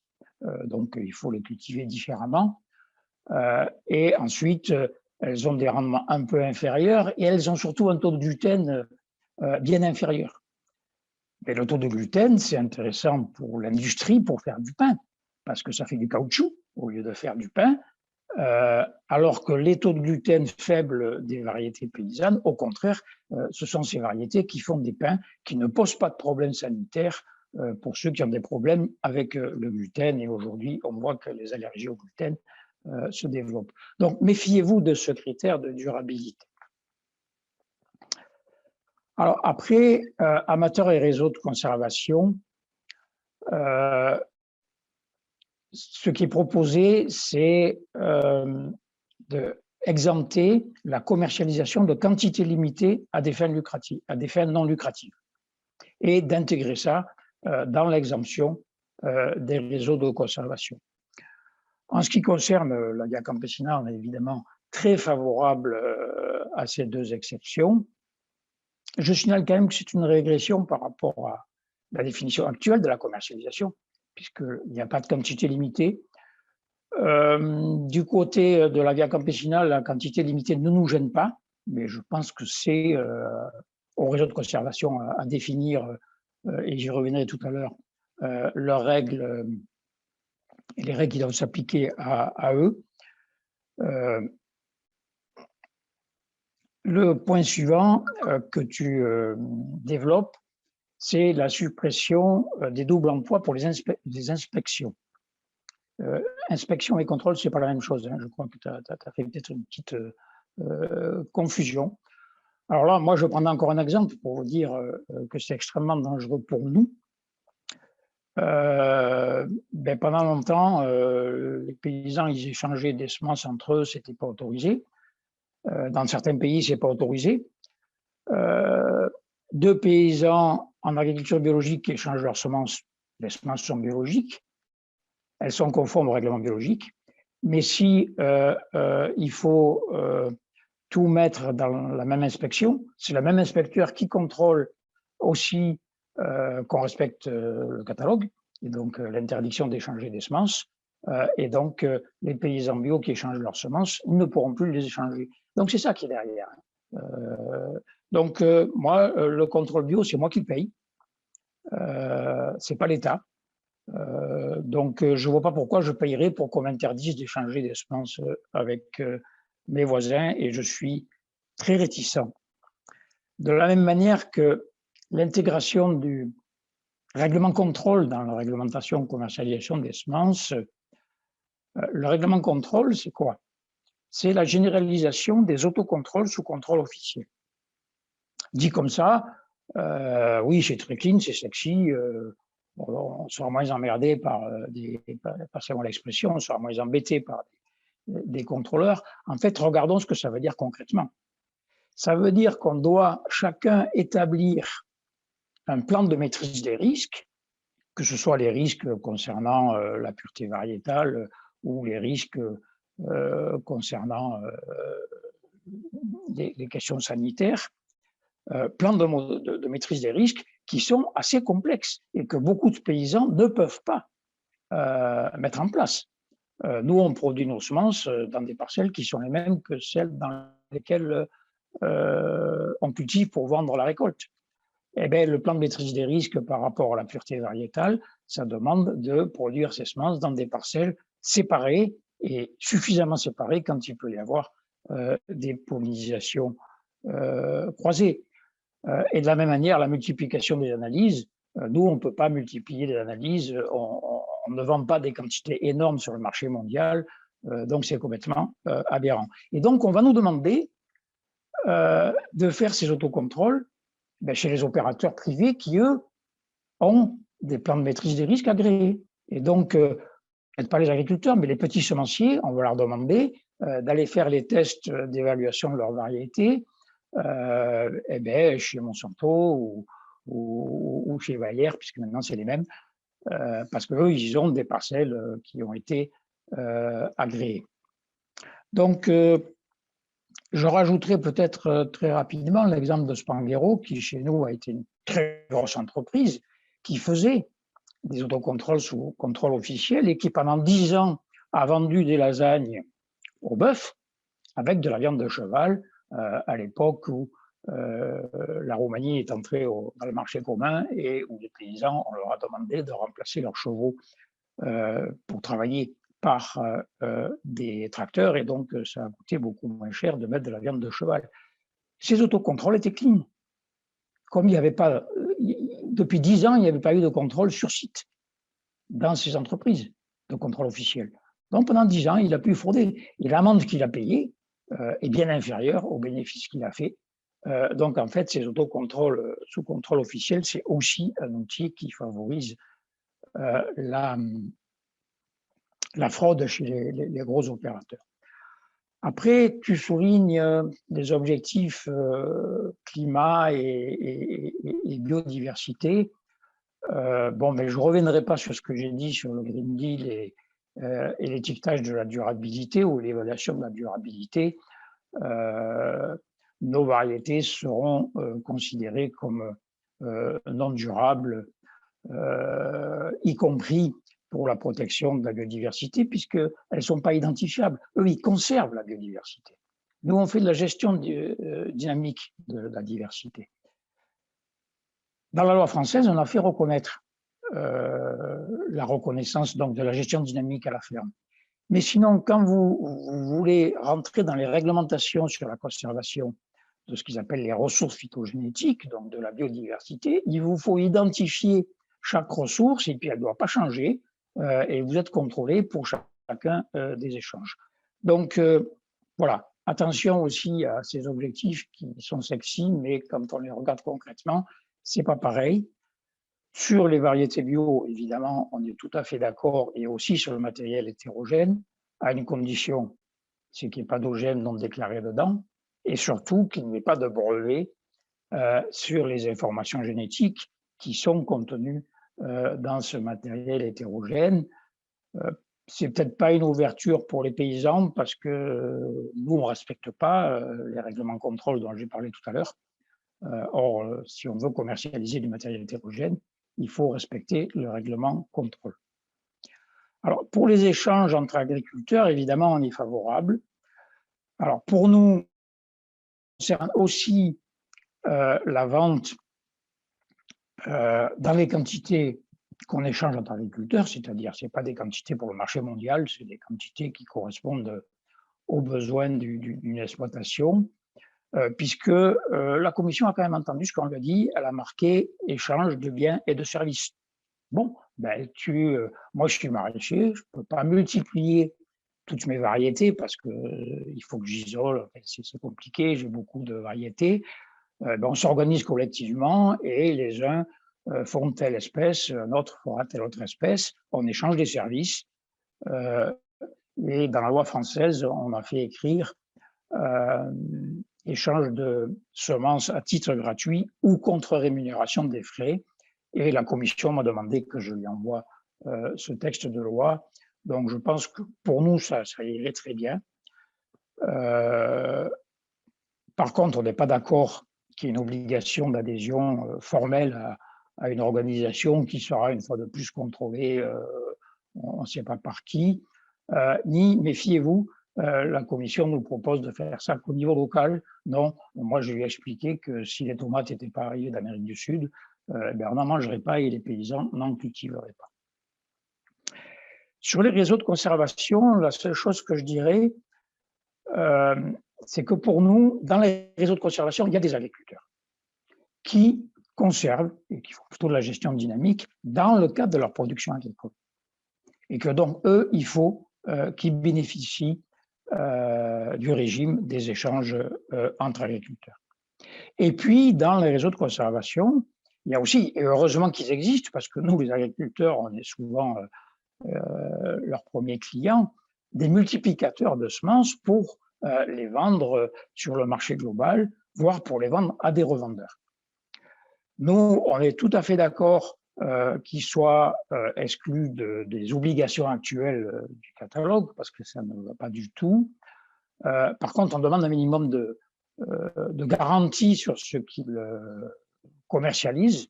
Donc, il faut les cultiver différemment. Et ensuite, elles ont des rendements un peu inférieurs et elles ont surtout un taux de gluten bien inférieur. Mais le taux de gluten, c'est intéressant pour l'industrie pour faire du pain, parce que ça fait du caoutchouc au lieu de faire du pain. Alors que les taux de gluten faibles des variétés paysannes, au contraire, ce sont ces variétés qui font des pains qui ne posent pas de problèmes sanitaires pour ceux qui ont des problèmes avec le gluten. Et aujourd'hui, on voit que les allergies au gluten se développent. Donc, méfiez-vous de ce critère de durabilité. Alors après, amateurs et réseaux de conservation, ce qui est proposé, c'est d'exempter la commercialisation de quantités limitées à des fins lucratives, à des fins non lucratives, et d'intégrer ça dans l'exemption des réseaux de conservation. En ce qui concerne la Via Campesina, on est évidemment très favorable à ces 2 exceptions. Je signale quand même que c'est une régression par rapport à la définition actuelle de la commercialisation, puisqu'il n'y a pas de quantité limitée. Du côté de la Via Campesina, la quantité limitée ne nous gêne pas, mais je pense que c'est au réseau de conservation à définir, et j'y reviendrai tout à l'heure, leurs règles et les règles qui doivent s'appliquer à eux. Le point suivant que tu développes, c'est la suppression des doubles emplois pour les inspections. Inspection et contrôle, ce n'est pas la même chose. Hein. Je crois que tu as fait peut-être une petite confusion. Alors là, moi, je prends encore un exemple pour vous dire que c'est extrêmement dangereux pour nous. Ben, pendant longtemps, les paysans, ils échangeaient des semences entre eux, ce n'était pas autorisé. Dans certains pays, ce n'est pas autorisé. 2 paysans en agriculture biologique qui échangent leurs semences, les semences sont biologiques. elles sont conformes au règlement biologique. Mais si il faut tout mettre dans la même inspection, c'est le même inspecteur qui contrôle aussi qu'on respecte le catalogue, et donc l'interdiction d'échanger des semences, et donc les paysans bio qui échangent leurs semences ne pourront plus les échanger. Donc c'est ça qui est derrière. Donc moi, le contrôle bio, c'est moi qui le paye, c'est pas l'État. Donc je vois pas pourquoi je payerais pour qu'on m'interdise d'échanger des semences avec mes voisins, et je suis très réticent. De la même manière que l'intégration du règlement contrôle dans la réglementation commercialisation des semences, le règlement contrôle, c'est quoi? C'est la généralisation des autocontrôles sous contrôle officiel. Dit comme ça, oui, c'est très clean, c'est sexy, on sera moins emmerdé passez-moi l'expression, on sera moins embêté par des contrôleurs. En fait, regardons ce que ça veut dire concrètement. Ça veut dire qu'on doit chacun établir un plan de maîtrise des risques, que ce soit les risques concernant la pureté variétale ou les risques concernant les questions sanitaires, plan de maîtrise des risques qui sont assez complexes et que beaucoup de paysans ne peuvent pas mettre en place. Nous, on produit nos semences dans des parcelles qui sont les mêmes que celles dans lesquelles on cultive pour vendre la récolte. Eh bien, le plan de maîtrise des risques par rapport à la pureté variétale, ça demande de produire ces semences dans des parcelles séparées et suffisamment séparées quand il peut y avoir des pollinisations croisées. Et de la même manière, la multiplication des analyses, nous, on ne peut pas multiplier les analyses, on ne vend pas des quantités énormes sur le marché mondial, donc c'est complètement aberrant. Et donc, on va nous demander de faire ces autocontrôles chez les opérateurs privés qui, eux, ont des plans de maîtrise des risques agréés. Et donc, peut-être pas les agriculteurs, mais les petits semenciers, on va leur demander d'aller faire les tests d'évaluation de leur variété chez Monsanto ou chez Bayer, puisque maintenant c'est les mêmes, parce qu'eux, ils ont des parcelles qui ont été agréées. Donc, je rajouterai peut-être très rapidement l'exemple de Spanghero, qui chez nous a été une très grosse entreprise, qui faisait des autocontrôles sous contrôle officiel et qui pendant 10 ans a vendu des lasagnes au bœuf avec de la viande de cheval à l'époque où la Roumanie est entrée dans le marché commun et où les paysans, on leur a demandé de remplacer leurs chevaux pour travailler par des tracteurs, et donc ça a coûté beaucoup moins cher de mettre de la viande de cheval. Ces autocontrôles étaient clean. Comme il n'y avait pas, depuis 10 ans, il n'y avait pas eu de contrôle sur site dans ces entreprises de contrôle officiel. Donc pendant 10 ans, il a pu frauder. Et l'amende qu'il a payée est bien inférieure au bénéfice qu'il a fait. Donc en fait, ces autocontrôles sous contrôle officiel, c'est aussi un outil qui favorise la fraude chez les gros opérateurs. Après, tu soulignes des objectifs climat et biodiversité. Mais je ne reviendrai pas sur ce que j'ai dit sur le Green Deal et l'étiquetage de la durabilité ou l'évaluation de la durabilité. Nos variétés seront considérées comme non durables, y compris pour la protection de la biodiversité, puisqu'elles ne sont pas identifiables. Eux, ils conservent la biodiversité. Nous, on fait de la gestion dynamique de la diversité. Dans la loi française, on a fait reconnaître la reconnaissance donc, de la gestion dynamique à la ferme. Mais sinon, quand vous voulez rentrer dans les réglementations sur la conservation de ce qu'ils appellent les ressources phytogénétiques, donc de la biodiversité, il vous faut identifier chaque ressource et puis elle ne doit pas changer et vous êtes contrôlé pour chacun des échanges. Donc voilà, attention aussi à ces objectifs qui sont sexy, mais quand on les regarde concrètement, c'est pas pareil. Sur les variétés bio, évidemment, on est tout à fait d'accord, et aussi sur le matériel hétérogène, à une condition, c'est qu'il n'y ait pas d'OGM non déclaré dedans, et surtout qu'il n'y ait pas de brevet sur les informations génétiques qui sont contenues dans ce matériel hétérogène. C'est peut-être pas une ouverture pour les paysans parce que nous, on ne respecte pas les règlements contrôle dont j'ai parlé tout à l'heure. Or, si on veut commercialiser du matériel hétérogène, il faut respecter le règlement contrôle. Alors, pour les échanges entre agriculteurs, évidemment, on est favorable. Alors, pour nous, concerne aussi la vente dans les quantités qu'on échange entre agriculteurs, c'est-à-dire ce n'est pas des quantités pour le marché mondial, c'est des quantités qui correspondent aux besoins d'une exploitation, puisque la Commission a quand même entendu ce qu'on lui a dit, elle a marqué échange de biens et de services. Bon, ben moi je suis maraîcher, je ne peux pas multiplier toutes mes variétés parce qu'il faut que j'isole, c'est compliqué, j'ai beaucoup de variétés. On s'organise collectivement et les uns font telle espèce, un autre fera telle autre espèce, on échange des services. Et dans la loi française, on a fait écrire échange de semences à titre gratuit ou contre rémunération des frais. Et la Commission m'a demandé que je lui envoie ce texte de loi. Donc, je pense que pour nous, ça irait très bien. Par contre, on n'est pas d'accord qu'il y ait une obligation d'adhésion formelle à une organisation qui sera une fois de plus contrôlée, on ne sait pas par qui, ni, méfiez-vous, la Commission nous propose de faire ça qu'au niveau local. Non, moi je lui ai expliqué que si les tomates n'étaient pas arrivées d'Amérique du Sud, on n'en mangerait pas et les paysans n'en cultiveraient pas. Sur les réseaux de conservation, la seule chose que je dirais, c'est que pour nous, dans les réseaux de conservation, il y a des agriculteurs qui conservent et qui font plutôt de la gestion dynamique dans le cadre de leur production agricole. Et que donc, eux, il faut qu'ils bénéficient du régime des échanges entre agriculteurs. Et puis, dans les réseaux de conservation, il y a aussi, et heureusement qu'ils existent, parce que nous, les agriculteurs, on est souvent leurs premiers clients, des multiplicateurs de semences pour les vendre sur le marché global, voire pour les vendre à des revendeurs. Nous, on est tout à fait d'accord qu'ils soient exclus des obligations actuelles du catalogue, parce que ça ne va pas du tout. Par contre, on demande un minimum de garantie sur ce qu'ils commercialisent.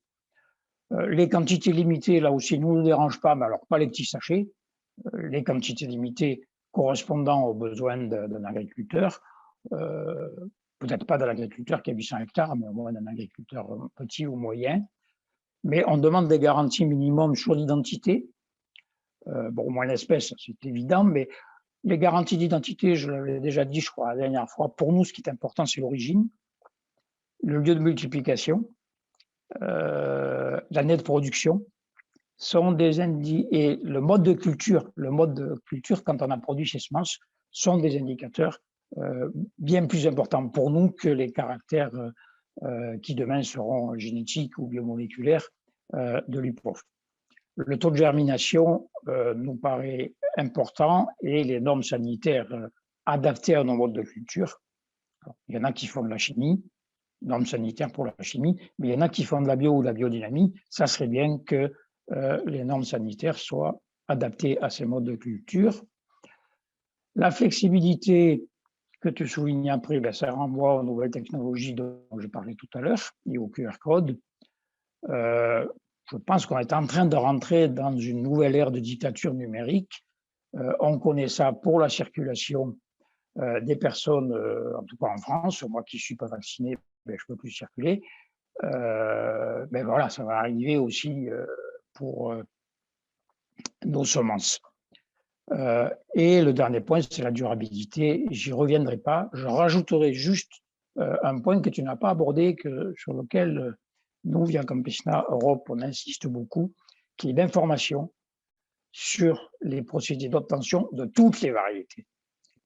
Les quantités limitées, là aussi, nous ne nous dérange pas, mais alors pas les petits sachets. Les quantités limitées correspondant aux besoins d'un agriculteur, peut-être pas de l'agriculteur qui a 800 hectares, mais au moins d'un agriculteur petit ou moyen. Mais on demande des garanties minimum sur l'identité. Bon, au moins l'espèce, c'est évident, mais les garanties d'identité, je l'avais déjà dit, je crois, la dernière fois, pour nous, ce qui est important, c'est l'origine, le lieu de multiplication, l'année de production, sont des et le mode de culture, quand on a produit ces semences, sont des indicateurs bien plus importants pour nous que les caractères qui demain seront génétiques ou biomoléculaires de l'UPROF. Le taux de germination nous paraît important et les normes sanitaires adaptées à nos modes de culture. Alors, il y en a qui font de la chimie, normes sanitaires pour la chimie, mais il y en a qui font de la bio ou de la biodynamie. Ça serait bien que les normes sanitaires soient adaptées à ces modes de culture. La flexibilité que tu soulignes après, ça renvoie aux nouvelles technologies dont j'ai parlé tout à l'heure et au QR code. Je pense qu'on est en train de rentrer dans une nouvelle ère de dictature numérique. On connaît ça pour la circulation des personnes, en tout cas en France. Moi qui ne suis pas vacciné, je ne peux plus circuler. Mais voilà, ça va arriver aussi pour nos semences. Et le dernier point, c'est la durabilité. J'y reviendrai pas. Je rajouterai juste un point que tu n'as pas abordé, sur lequel nous, via Campesina Europe, on insiste beaucoup, qui est l'information sur les procédés d'obtention de toutes les variétés.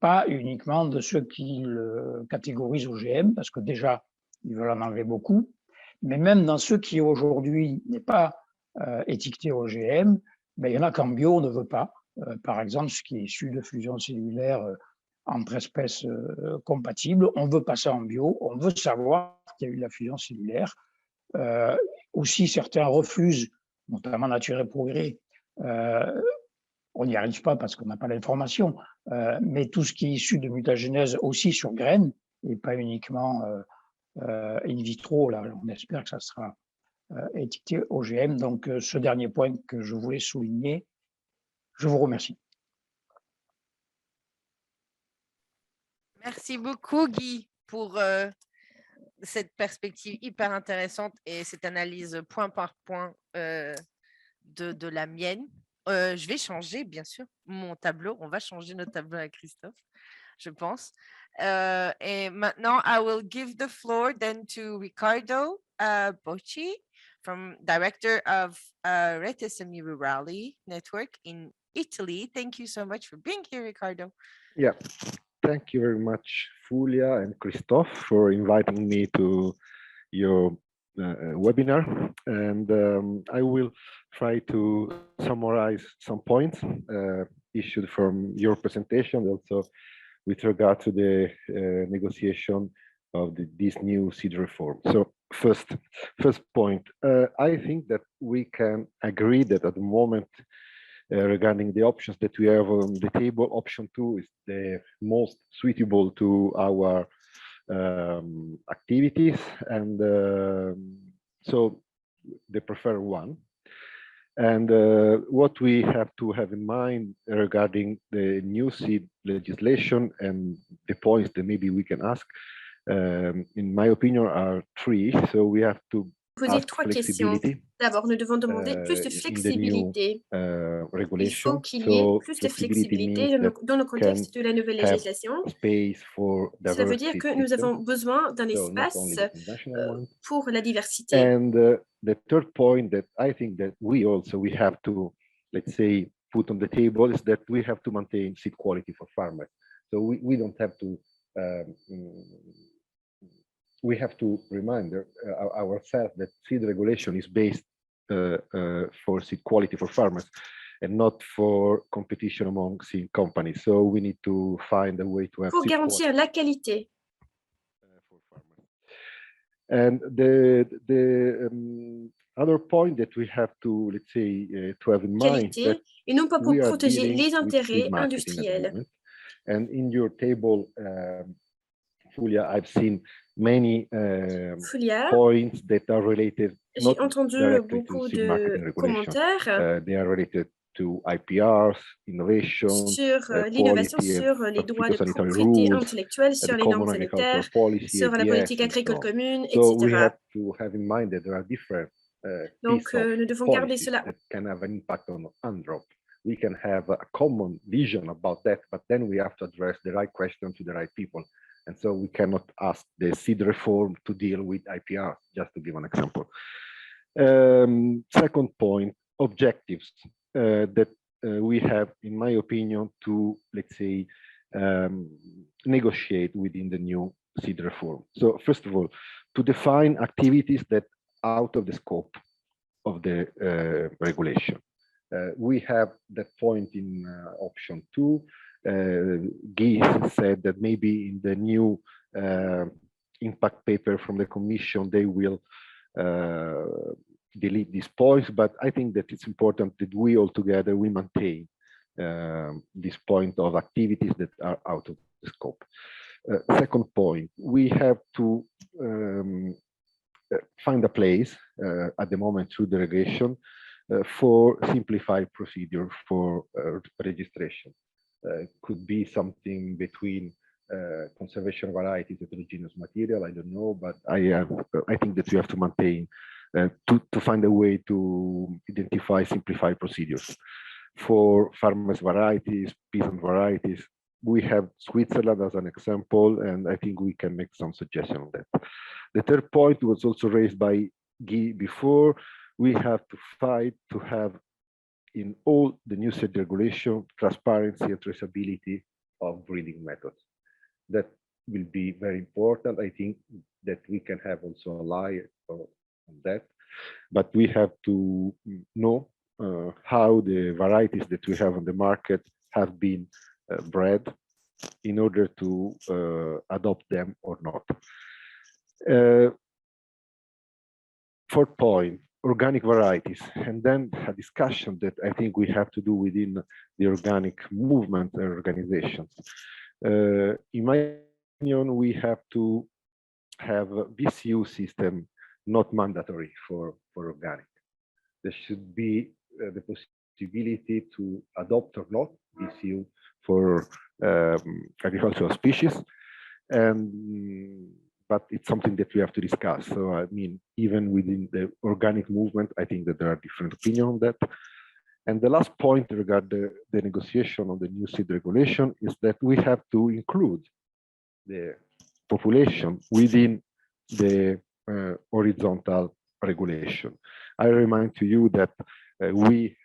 Pas uniquement de ceux qui le catégorisent OGM, parce que déjà, ils veulent en enlever beaucoup, mais même dans ceux qui aujourd'hui n'est pas étiqueté OGM, il y en a qu'en bio, on ne veut pas. Par exemple, ce qui est issu de fusion cellulaire entre espèces compatibles, on veut passer en bio, on veut savoir qu'il y a eu de la fusion cellulaire. Aussi, certains refusent, notamment Nature et Progrès, on n'y arrive pas parce qu'on n'a pas l'information, mais tout ce qui est issu de mutagénèse aussi sur graines, et pas uniquement in vitro, là, on espère que ça sera étiqueté OGM. Donc, ce dernier point que je voulais souligner, je vous remercie. Merci beaucoup, Guy, pour cette perspective hyper intéressante et cette analyse point par point de la mienne. Je vais changer, bien sûr, mon tableau. On va changer notre tableau avec Christophe, je pense. Et maintenant, I will give the floor then to Riccardo Bocci, Director of Rete Semirurali Network in Italy. Thank you so much for being here, Riccardo. Yeah. Thank you very much, Fulya and Christophe, for inviting me to your webinar. And I will try to summarize some points issued from your presentation, also with regard to the negotiation of this new seed reform. So first point, I think that we can agree that at the moment, regarding the options that we have on the table, option 2 is the most suitable to our activities, and so the preferred one. And what we have to have in mind regarding the new seed legislation and the points that maybe we can ask, in my opinion, are 3. So we have to poser 3 questions. D'abord, nous devons demander plus de flexibilité. Il faut qu'il y ait plus de flexibilité dans le contexte de la nouvelle législation. Cela veut dire que nous avons besoin d'un espace pour la diversité. And the third point that I think that we have to, let's say, put on the table is that we have to maintain seed quality for farmers. So we don't have to we have to remind ourselves that seed regulation is based for seed quality for farmers and not for competition among seed companies. So we need to find a way to have pour garantir la qualité. For farmers. And the other point that we have to, let's say, to have in mind Qualité, that et non pas pour protéger les intérêts industriels. And in your table, Fulya, I've seen many points that are related. J'ai entendu beaucoup de commentaires they are related to IPRs, innovation, sur l'innovation, sur les droits de propriété intellectuelle, sur les normes sanitaires, sur la politique agricole commune, etc. So we have to have in mind that there are different Donc, nous devons garder cela. That can have an impact on UNDROP. We can have a common vision about that, but then we have to address the right question to the right people. And so we cannot ask the seed reform to deal with IPR, just to give an example. Second point, objectives that we have, in my opinion, to, let's say, negotiate within the new seed reform. So first of all, to define activities that out of the scope of the regulation. We have that point in option 2. Guy said that maybe in the new impact paper from the Commission, they will delete these points, but I think that it's important that we all together, we maintain this point of activities that are out of the scope. Second point, we have to find a place at the moment through delegation for simplified procedure for registration. Could be something between conservation varieties, heterogeneous material, I don't know, but I think that we have to maintain to find a way to identify simplified procedures. For farmers varieties, peasant varieties, we have Switzerland as an example, and I think we can make some suggestion on that. The third point was also raised by Guy before. We have to fight to have in all the new seed regulation, transparency and traceability of breeding methods. That will be very important. I think that we can have also a lie on that, but we have to know how the varieties that we have on the market have been bred in order to adopt them or not. Fourth point, organic varieties, and then a discussion that I think we have to do within the organic movement and organizations. In my opinion, we have to have a VCU system not mandatory for organic. There should be the possibility to adopt or not VCU for agricultural species, but it's something that we have to discuss. So I mean, even within the organic movement, I think that there are different opinions on that. And the last point regarding the negotiation on the new seed regulation is that we have to include the population within the horizontal regulation. I remind to you that we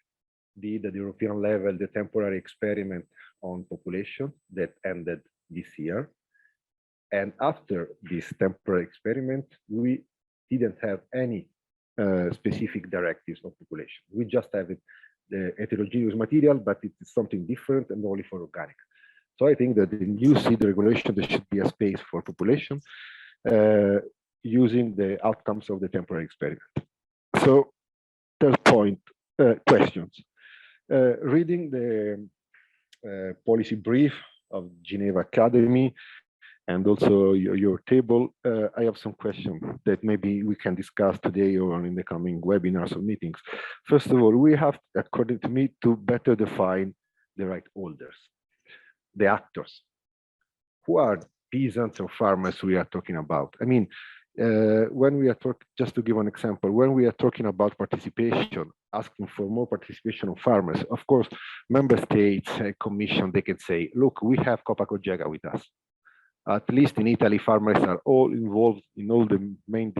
did at the European level the temporary experiment on population that ended this year. And after this temporary experiment, we didn't have any specific directives on population. We just have the heterogeneous material, but it's something different and only for organic. So I think that in new seed regulation, there should be a space for population using the outcomes of the temporary experiment. So third point, questions. Reading the policy brief of Geneva Academy and also your table, I have some questions that maybe we can discuss today or in the coming webinars or meetings. First of all, we have, according to me, to better define the right holders, the actors. Who are peasants or farmers we are talking about? I mean, when we are talking, just to give an example, when we are talking about participation, asking for more participation of farmers, of course, member states, commission, they can say, look, we have Copa-Cogeca with us. At least in Italy, farmers are all involved in all the main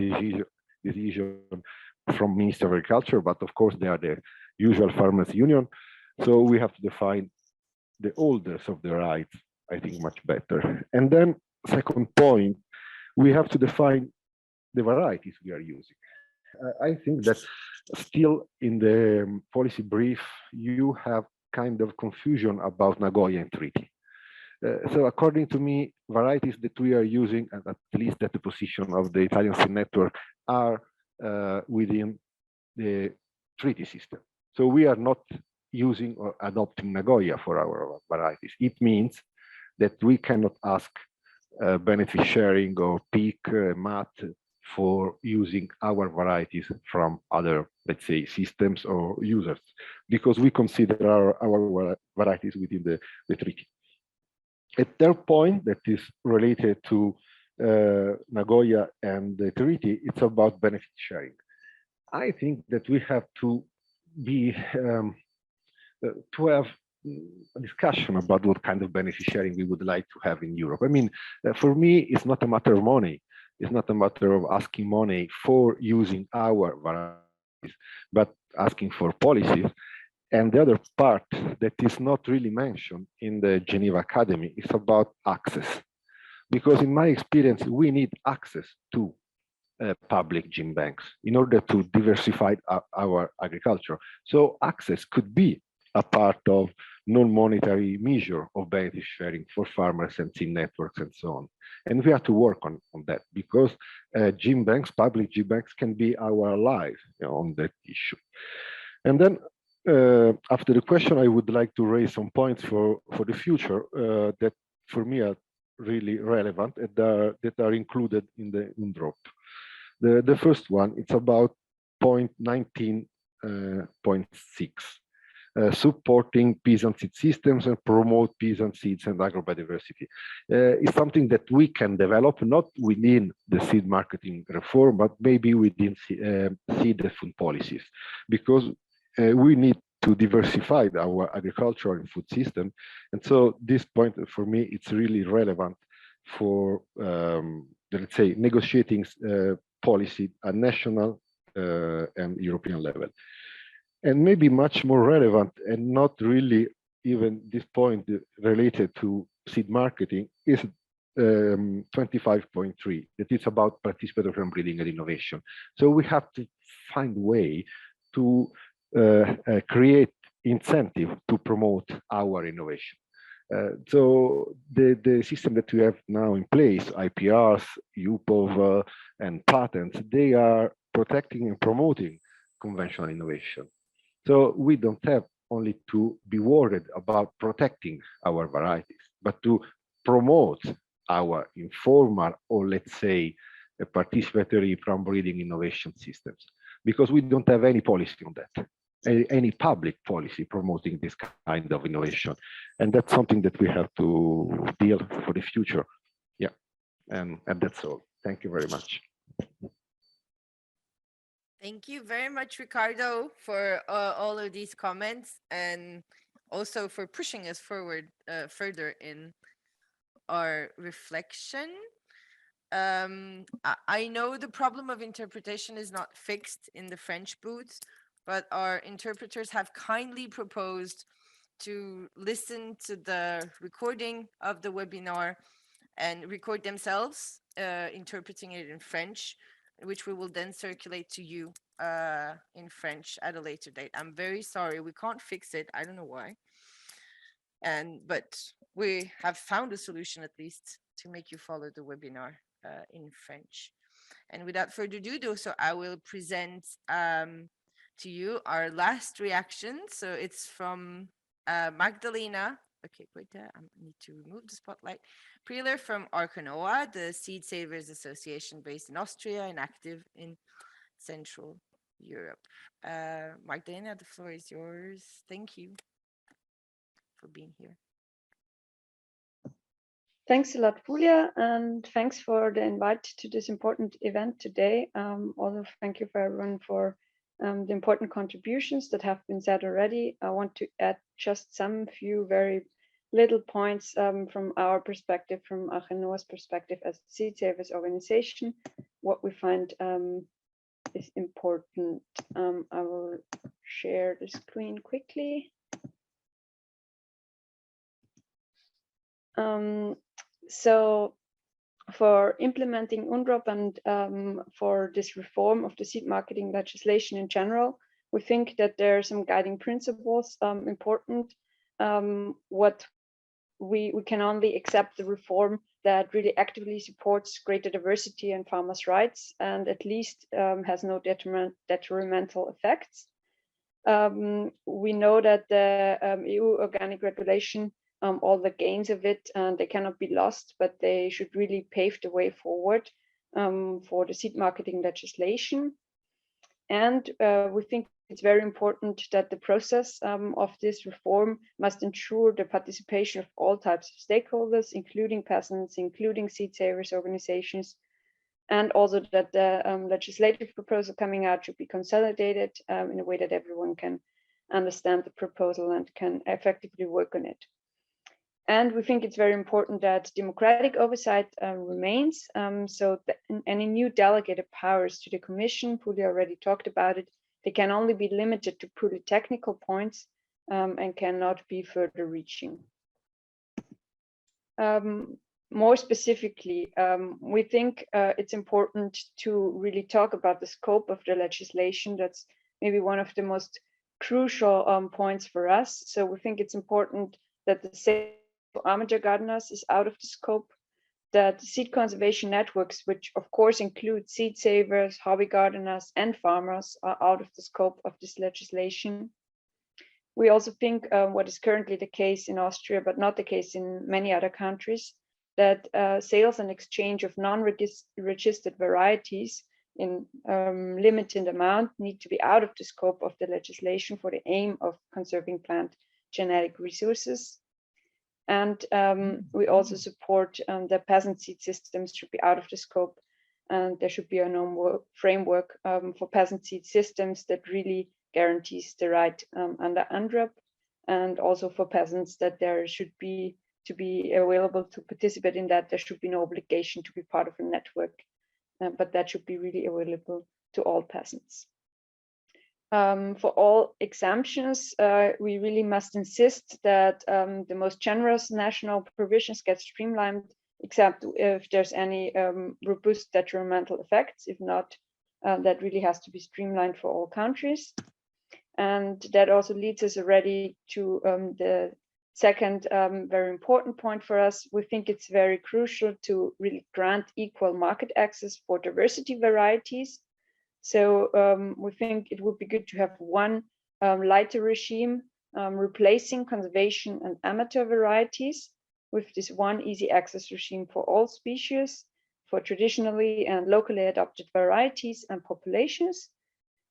decision from Minister of Agriculture, but of course they are the usual farmers union. So we have to define the holders of the rights, I think, much better. And then second point, we have to define the varieties we are using. I think that still in the policy brief, you have kind of confusion about Nagoya Treaty. So according to me, varieties that we are using, at least at the position of the Italian Seed Network, are within the treaty system. So we are not using or adopting Nagoya for our varieties. It means that we cannot ask benefit sharing or peak MAT for using our varieties from other, let's say, systems or users, because we consider our varieties within the treaty. A third point that is related to Nagoya and the treaty, it's about benefit sharing. I think that we have to be to have a discussion about what kind of benefit sharing we would like to have in Europe. I mean, for me, it's not a matter of money. It's not a matter of asking money for using our varieties, but asking for policies. And the other part that is not really mentioned in the Geneva Academy is about access. Because in my experience, we need access to public gene banks in order to diversify our agriculture. So access could be a part of non-monetary measure of benefit sharing for farmers and seed networks and so on. And we have to work on that, because gene banks, public gene banks, can be our allies, on that issue. And then after the question, I would like to raise some points for the future that for me are really relevant and that are included in the UNDROP. The first one, it's about point 19.6. Supporting peasant seed systems and promote peasant seeds and agrobiodiversity. It's something that we can develop, not within the seed marketing reform, but maybe within seed and food policies, because we need to diversify our agricultural and food system. And so this point for me, it's really relevant for, let's say, negotiating policy at national and European level. And maybe much more relevant and not really even this point related to seed marketing is 25.3, that is about participatory breeding and innovation. So we have to find a way to create incentive to promote our innovation. So the system that we have now in place, IPRs, UPOV, and patents, they are protecting and promoting conventional innovation. So we don't have only to be worried about protecting our varieties, but to promote our informal, or let's say, participatory from breeding innovation systems, because we don't have any policy on that, any public policy promoting this kind of innovation. And that's something that we have to deal for the future. Yeah, and that's all. Thank you very much. Thank you very much, Ricardo, for all of these comments, and also for pushing us forward further in our reflection. I know the problem of interpretation is not fixed in the French booth, but our interpreters have kindly proposed to listen to the recording of the webinar and record themselves interpreting it in French, which we will then circulate to you in French at a later date. I'm very sorry, we can't fix it. I don't know why. But we have found a solution, at least, to make you follow the webinar in French. And without further ado, so I will present to you our last reaction. So it's from Magdalena. Okay, wait there. I need to remove the spotlight. Prieler from Arconoa, the Seed Savers Association based in Austria and active in Central Europe. Magdalena, the floor is yours. Thank you for being here. Thanks a lot, Julia, and thanks for the invite to this important event today. Also, thank you for everyone for the important contributions that have been said already. I want to add just some few very little points from our perspective, from Arconoa's perspective as a Seed Savers organization, what we find is important. I will share the screen quickly. So for implementing UNDROP and for this reform of the seed marketing legislation in general, we think that there are some guiding principles important. What we can only accept the reform that really actively supports greater diversity and farmers' rights and at least has no detrimental effects. We know that the EU organic regulation, all the gains of it, they cannot be lost, but they should really pave the way forward for the seed marketing legislation. And we think it's very important that the process of this reform must ensure the participation of all types of stakeholders, including peasants, including seed savers organizations, and also that the legislative proposal coming out should be consolidated in a way that everyone can understand the proposal and can effectively work on it. And we think it's very important that democratic oversight remains, so that any new delegated powers to the Commission, Julia already talked about it, they can only be limited to purely technical points and cannot be further reaching. More specifically, we think it's important to really talk about the scope of the legislation. That's maybe one of the most crucial points for us. So we think it's important that the sale for amateur gardeners is out of the scope, that seed conservation networks, which of course include seed savers, hobby gardeners, and farmers, are out of the scope of this legislation. We also think what is currently the case in Austria, but not the case in many other countries, that sales and exchange of non-registered varieties in limited amount need to be out of the scope of the legislation for the aim of conserving plant genetic resources. And we also support that peasant seed systems should be out of the scope, and there should be a normal framework for peasant seed systems that really guarantees the right under UNDROP, and also for peasants that there should be, to be available to participate in that, there should be no obligation to be part of a network, but that should be really available to all peasants. For all exemptions, we really must insist that the most generous national provisions get streamlined, except if there's any robust detrimental effects. If not, that really has to be streamlined for all countries. And that also leads us already to the second very important point for us. We think it's very crucial to really grant equal market access for diversity varieties. So we think it would be good to have one lighter regime replacing conservation and amateur varieties with this one easy access regime for all species, for traditionally and locally adopted varieties and populations.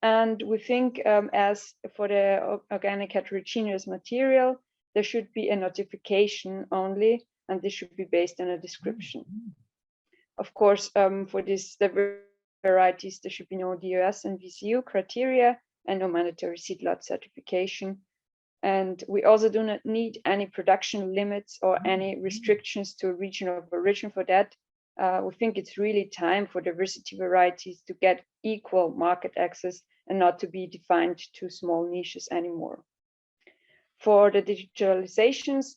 And we think as for the organic heterogeneous material, there should be a notification only, and this should be based on a description. Of course, for these varieties, there should be no DOS and VCU criteria and no mandatory seed lot certification. And we also do not need any production limits or any restrictions to region of origin for that. We think it's really time for diversity varieties to get equal market access and not to be defined to small niches anymore. For the digitalizations,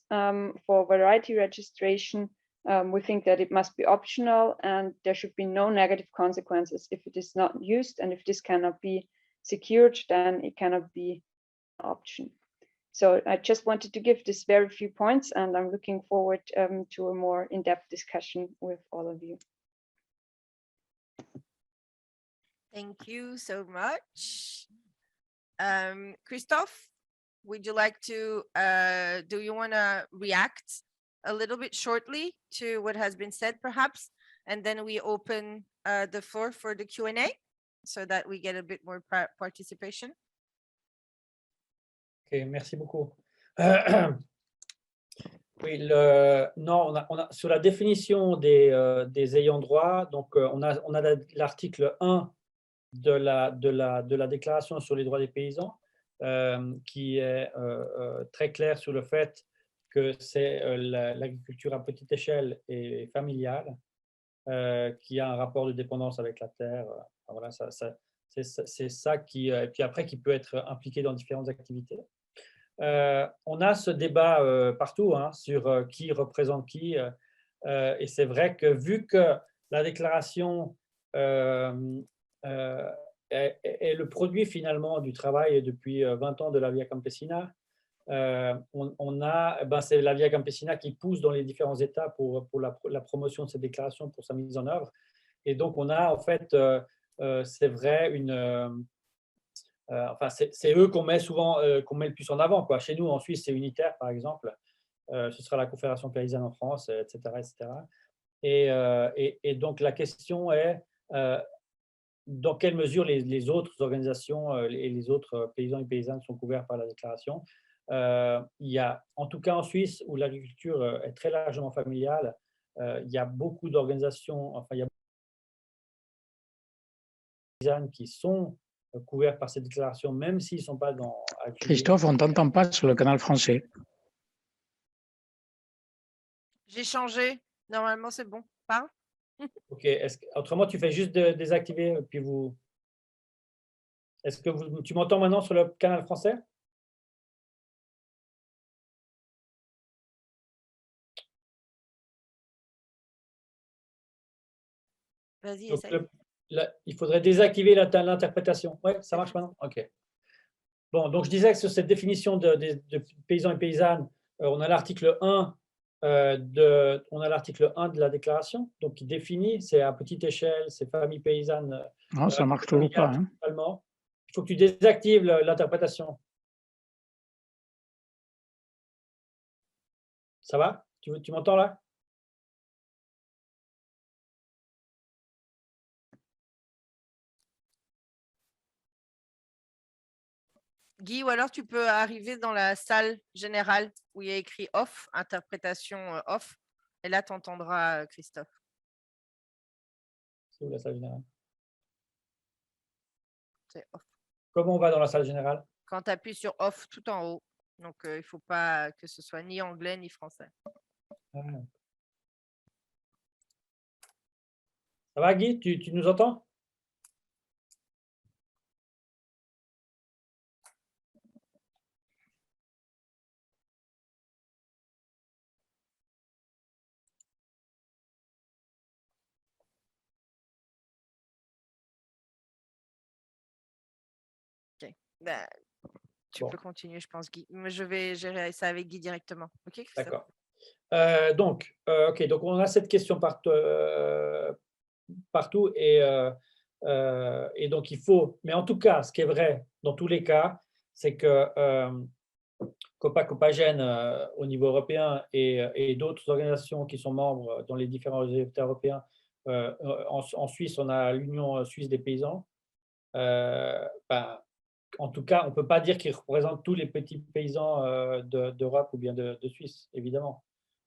for variety registration, we think that it must be optional and there should be no negative consequences if it is not used, and if this cannot be secured, then it cannot be an option. So I just wanted to give this very few points, and I'm looking forward to a more in-depth discussion with all of you. Thank you so much. Christophe, would you like to, do you want to react a little bit shortly to what has been said perhaps? And then we open the floor for the Q&A so that we get a bit more participation. Ok, merci beaucoup. Oui, non, sur la définition des ayants droit, donc on a l'article 1 de la Déclaration sur les droits des paysans qui est très clair sur le fait que c'est l'agriculture à petite échelle et familiale qui a un rapport de dépendance avec la terre. Voilà, c'est ça qui, et puis après, qui peut être impliqué dans différentes activités. On a ce débat partout sur qui représente qui, et c'est vrai que vu que la déclaration est le produit finalement du travail depuis 20 ans de la Via Campesina, c'est la Via Campesina qui pousse dans les différents États pour la promotion de cette déclaration, pour sa mise en œuvre. Et donc on a en fait, c'est vrai, enfin, c'est eux qu'on met souvent, qu'on met le plus en avant, quoi. Chez nous, en Suisse, c'est unitaire, par exemple. Ce sera la Confédération paysanne en France, etc., etc. Et donc, la question est dans quelle mesure les autres organisations et les autres paysans et paysannes sont couverts par la déclaration. Il y a, en tout cas en Suisse, où l'agriculture est très largement familiale, il y a beaucoup d'organisations, enfin, il y a beaucoup de paysannes qui sont couverts par cette déclaration, même s'ils ne sont pas dans... Christophe, on ne t'entend pas sur le canal français. J'ai changé. Normalement, c'est bon. Parle. Ok. Autrement, tu fais juste désactiver, puis vous... Est-ce que tu m'entends maintenant sur le canal français? Vas-y, essaye. Il faudrait désactiver l'interprétation. Oui, ça marche maintenant? OK. Bon, donc je disais que sur cette définition de paysans et paysannes, on a l'article 1 de la déclaration, donc qui définit, c'est à petite échelle, c'est famille paysanne. Non, ça marche toujours pas. Hein. Il faut que tu désactives l'interprétation. Ça va? Tu m'entends là? Guy, ou alors tu peux arriver dans la salle générale où il y a écrit off, interprétation off, et là tu entendras Christophe. C'est où la salle générale? C'est off. Comment on va dans la salle générale? Quand tu appuies sur off tout en haut. Donc il ne faut pas que ce soit ni anglais ni français. Ah. Ça va Guy? Tu nous entends? Bah, tu peux continuer, je pense, Guy. Mais je vais gérer ça avec Guy directement. Ok, d'accord. Donc on a cette question partout et Et donc, il faut, mais en tout cas, ce qui est vrai dans tous les cas, c'est que Copa-Copagène au niveau européen et d'autres organisations qui sont membres dans les différents États européens, en Suisse, on a l'Union suisse des paysans. En tout cas, on ne peut pas dire qu'ils représentent tous les petits paysans d'Europe ou bien de Suisse, évidemment.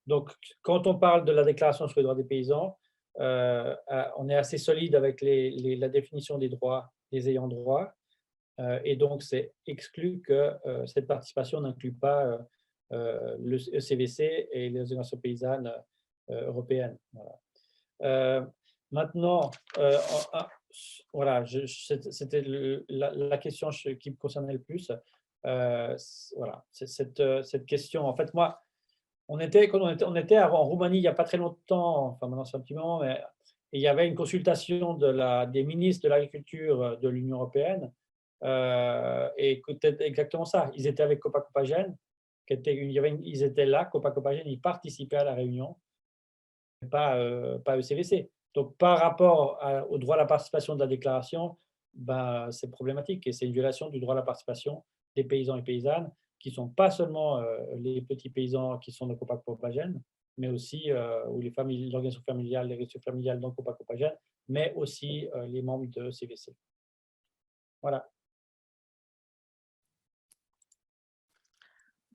Donc, quand on parle de la déclaration sur les droits des paysans, on est assez solide avec la définition des droits des ayants droit. Et donc, c'est exclu que cette participation n'inclut pas le ECVC et les organisations paysannes européennes. Voilà. Maintenant, voilà, c'était la question qui me concernait le plus. Voilà, cette question. En fait, moi, on était en Roumanie il n'y a pas très longtemps, enfin maintenant c'est un petit moment, mais il y avait une consultation des ministres de l'agriculture de l'Union européenne. Et c'était exactement ça. Ils étaient avec Copa-Copagène, ils étaient là, Copa-Copagène, ils participaient à la réunion, pas ECVC. Donc, par rapport au droit à la participation de la déclaration, c'est problématique et c'est une violation du droit à la participation des paysans et paysannes qui ne sont pas seulement les petits paysans qui sont de Copa-Copagène, mais aussi ou l'organisation familiale, les ressources familiales dans Copa-Copagène, mais aussi les membres de CVC. Voilà.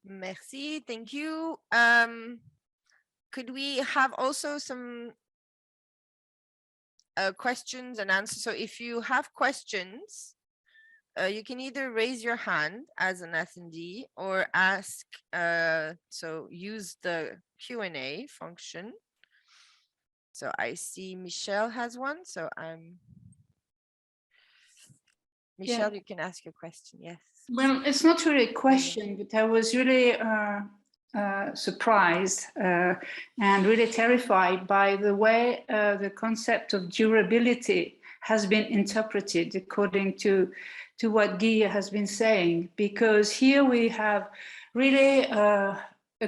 Merci, thank you. Could we have also some questions and answers? So if you have questions, you can either raise your hand as an attendee or ask, so use the Q&A function. So I see Michelle has one, so Michelle, you can ask your question, yes. Well, it's not really a question, but I was really surprised and really terrified by the way the concept of durability has been interpreted according to what Guy has been saying, because here we have really a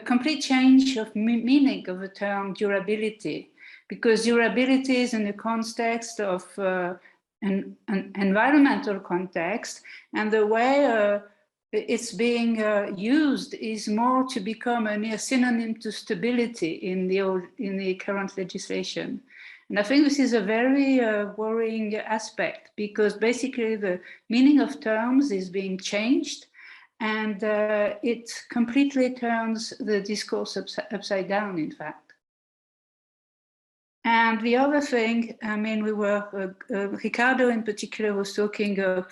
complete change of meaning of the term durability, because durability is in the context of an environmental context, and the way it's being used is more to become a near synonym to stability in the current legislation. And I think this is a very worrying aspect, because basically the meaning of terms is being changed, and it completely turns the discourse upside down, in fact. And the other thing, I mean, Ricardo in particular was talking of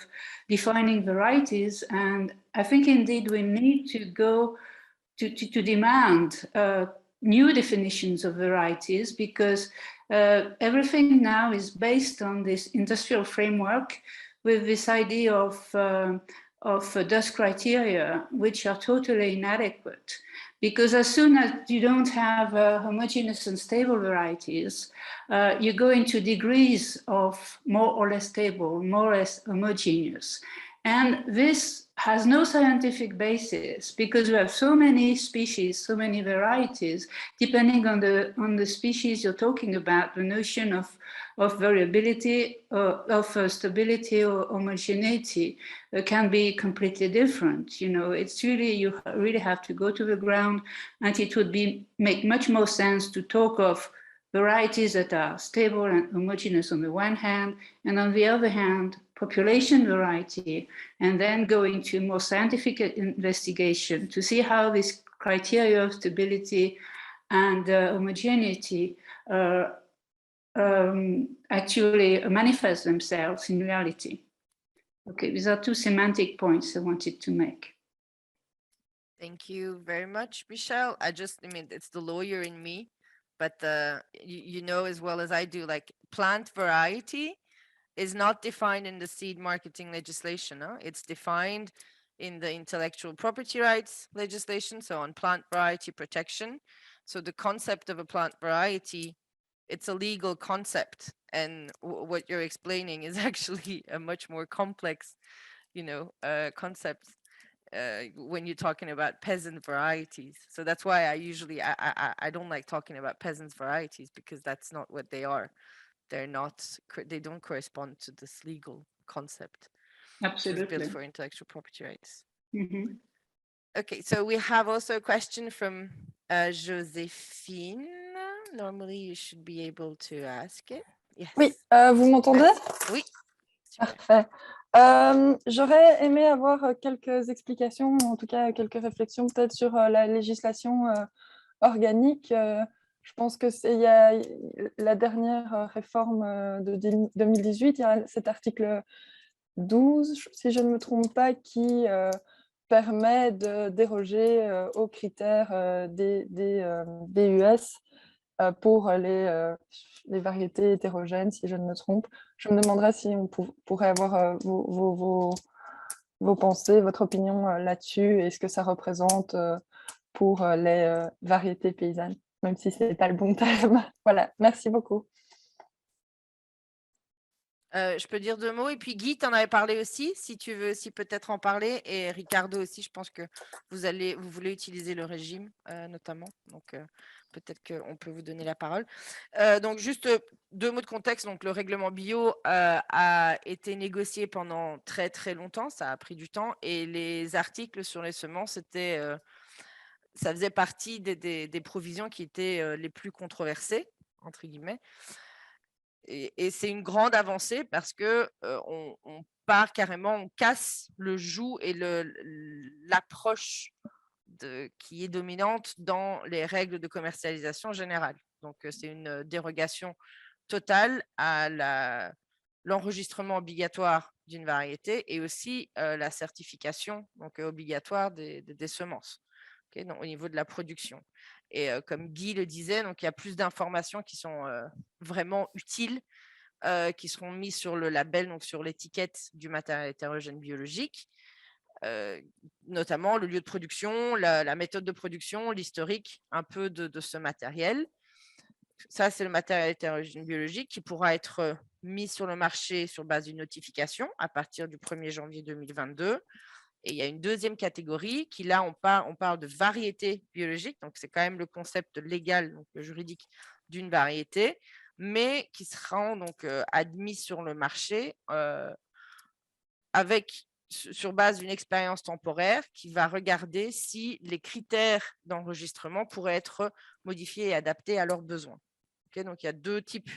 defining varieties, and I think indeed we need to go to demand new definitions of varieties, because everything now is based on this industrial framework with this idea of dust criteria, which are totally inadequate. Because as soon as you don't have homogeneous and stable varieties, you go into degrees of more or less stable, more or less homogeneous. And this has no scientific basis, because we have so many species, so many varieties. Depending on the species you're talking about, the notion of variability, of stability or homogeneity can be completely different. You know, it's really, you really have to go to the ground, and it would make much more sense to talk of varieties that are stable and homogeneous on the one hand, and on the other hand, population variety, and then go into more scientific investigation to see how this criteria of stability and homogeneity actually manifest themselves in reality. Okay, these are two semantic points I wanted to make. Thank you very much, Michelle. I mean, it's the lawyer in me, but you know as well as I do, like plant variety is not defined in the seed marketing legislation. No? It's defined in the intellectual property rights legislation, so on plant variety protection. So the concept of a plant variety, it's a legal concept, and what you're explaining is actually a much more complex, you know, concept when you're talking about peasant varieties. So that's why I usually I don't like talking about peasants varieties, because that's not what they are. they don't correspond to this legal concept. Absolutely. Built for intellectual property rights. Okay, so we have also a question from Joséphine. Normally, you should be able to ask it. Yes. Oui, vous m'entendez? Oui. Parfait. J'aurais aimé avoir quelques explications, en tout cas quelques réflexions peut-être sur la législation organique. Je pense que il y a la dernière réforme de 2018, il y a cet article 12, si je ne me trompe pas, qui permet de déroger aux critères des BUS pour les variétés hétérogènes, si je ne me trompe. Je me demanderais si on pourrait avoir vos pensées, votre opinion là-dessus, et ce que ça représente pour les variétés paysannes, même si ce n'est pas le bon terme. Voilà, merci beaucoup. Je peux dire 2 mots. Et puis Guy, tu en avais parlé aussi, si tu veux aussi peut-être en parler. Et Ricardo aussi, je pense que vous voulez utiliser le régime notamment. Donc peut-être qu'on peut vous donner la parole. Donc juste 2 mots de contexte. Donc le règlement bio a été négocié pendant très très longtemps. Ça a pris du temps. Et les articles sur les semences, ça faisait partie des provisions qui étaient les plus controversées, entre guillemets. Et c'est une grande avancée parce que on part carrément, on casse le joug et l'approche qui est dominante dans les règles de commercialisation générale. Donc, c'est une dérogation totale à l'enregistrement obligatoire d'une variété et aussi la certification donc, obligatoire des semences, okay, donc, au niveau de la production. Et comme Guy le disait, donc, il y a plus d'informations qui sont vraiment utiles, qui seront mises sur le label, donc sur l'étiquette du matériel hétérogène biologique, notamment le lieu de production, la méthode de production, l'historique un peu de ce matériel. Ça, c'est le matériel hétérogène biologique qui pourra être mis sur le marché sur base d'une notification à partir du 1er janvier 2022. Et il y a une deuxième catégorie qui, là, on parle de variété biologique. Donc, c'est quand même le concept légal, donc juridique d'une variété, mais qui seront donc admis sur le marché sur base d'une expérience temporaire qui va regarder si les critères d'enregistrement pourraient être modifiés et adaptés à leurs besoins. Okay, donc, il y a 2 types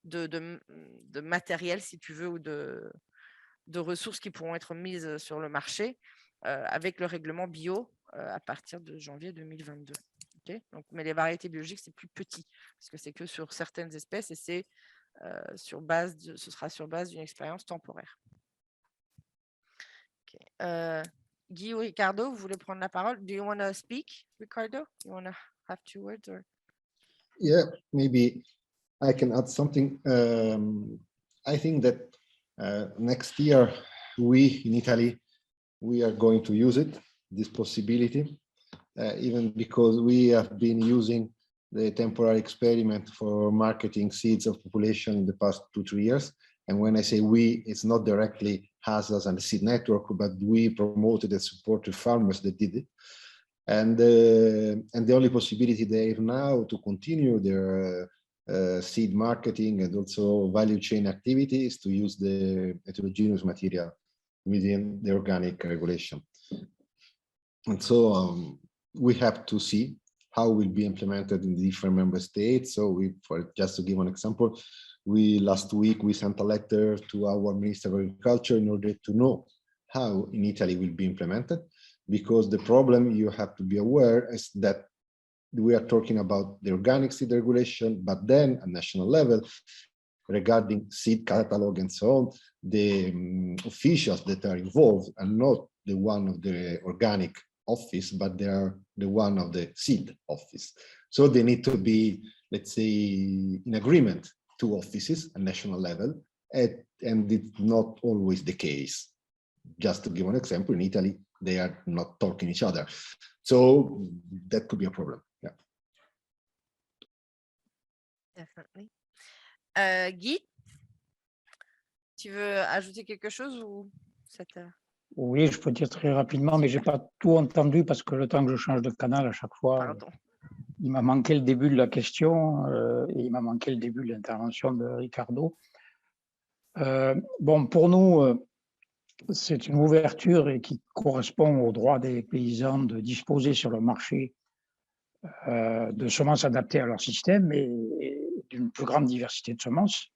de matériel, si tu veux, ou de ressources qui pourront être mises sur le marché avec le règlement bio à partir de janvier 2022. Okay, donc, mais les variétés biologiques, c'est plus petit parce que c'est que sur certaines espèces et ce sera sur base d'une expérience temporaire. Okay. Guy ou Ricardo, vous voulez prendre la parole? Do you want to speak, Ricardo? You want to have 2 words? Or? Yeah, maybe I can add something. I think that next year, we in Italy, we are going to use this possibility, even because we have been using the temporary experiment for marketing seeds of population in the past 2-3 years. And when I say we, it's not directly us and the seed network, but we promoted and supported farmers that did it. And the only possibility they have now to continue their seed marketing and also value chain activity is to use the heterogeneous material within the organic regulation. And so we have to see how it will be implemented in the different member states. So just to give an example, last week we sent a letter to our Minister of Agriculture in order to know how in Italy will be implemented, because the problem you have to be aware is that we are talking about the organic seed regulation, but then at national level, regarding seed catalog and so on, the officials that are involved are not the one of the organic office, but they are the one of the seed office. So they need to be, let's say, in agreement, 2 offices at national level, and it's not always the case. Just to give an example, in Italy, they are not talking each other. So that could be a problem. Yeah. Definitely. Guy, tu veux ajouter quelque chose ou Oui, je peux dire très rapidement, mais je n'ai pas tout entendu parce que le temps que je change de canal à chaque fois. Pardon. il m'a manqué le début de la question et il m'a manqué le début de l'intervention de Ricardo. Bon, pour nous, c'est une ouverture et qui correspond au droit des paysans de disposer sur le marché de semences adaptées à leur système et d'une plus grande diversité de semences.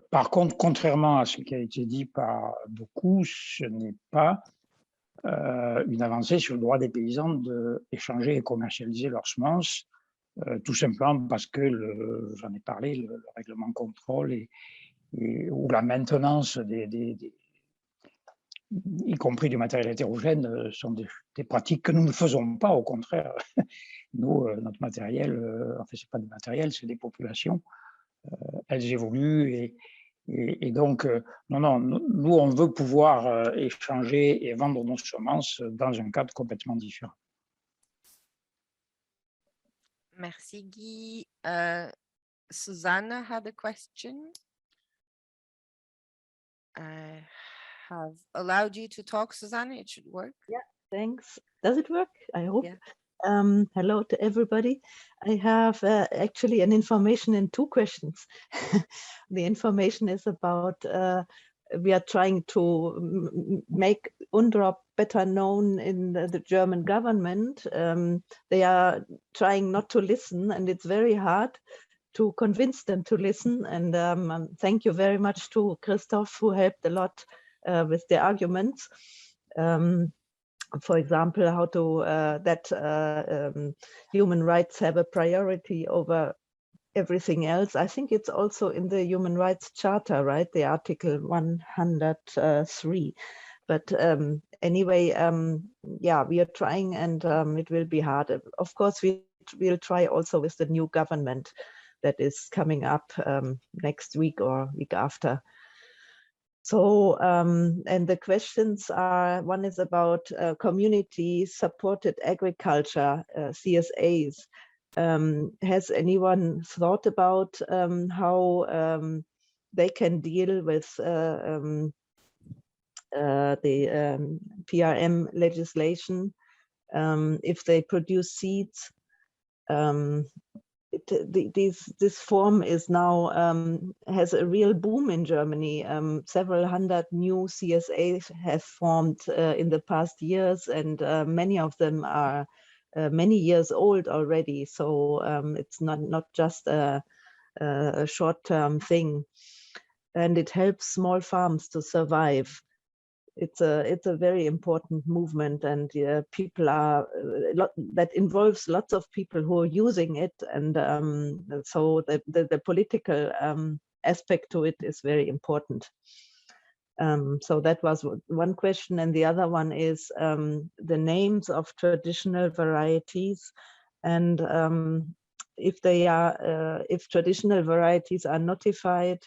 Par contre, contrairement à ce qui a été dit par beaucoup, ce n'est pas une avancée sur le droit des paysans d'échanger et commercialiser leurs semences, tout simplement parce que, j'en ai parlé, le règlement contrôle ou la maintenance y compris du matériel hétérogène, sont des pratiques que nous ne faisons pas, au contraire. Nous, notre matériel, en fait, ce n'est pas du matériel, c'est des populations. Elles évoluent et donc, non, nous, on veut pouvoir échanger et vendre nos semences dans un cadre complètement différent. Merci, Guy. Susanna had a question. I have allowed you to talk, Susanna. It should work. Yeah, thanks. Does it work? I hope. Yeah. Hello to everybody. I have actually an information and two questions. The information is about we are trying to make UNDROP better known in the German government. They are trying not to listen, and it's very hard to convince them to listen. And thank you very much to Christoph, who helped a lot with the arguments. For example, how to that human rights have a priority over everything else. I think it's also in the Human Rights Charter, right? The Article 103. But anyway, yeah, we are trying, and it will be hard. Of course, we'll try also with the new government that is coming up next week or week after. So, and the questions are, one is about community-supported agriculture, CSAs. Has anyone thought about how they can deal with the PRM legislation if they produce seeds? This form is now has a real boom in Germany. Several hundred new CSAs have formed in the past years, and many of them are many years old already. So it's not just a short-term thing, and it helps small farms to survive. It's a very important movement, and people are that involves lots of people who are using it, and so the political aspect to it is very important. So that was one question, and the other one is the names of traditional varieties, and if they are if traditional varieties are notified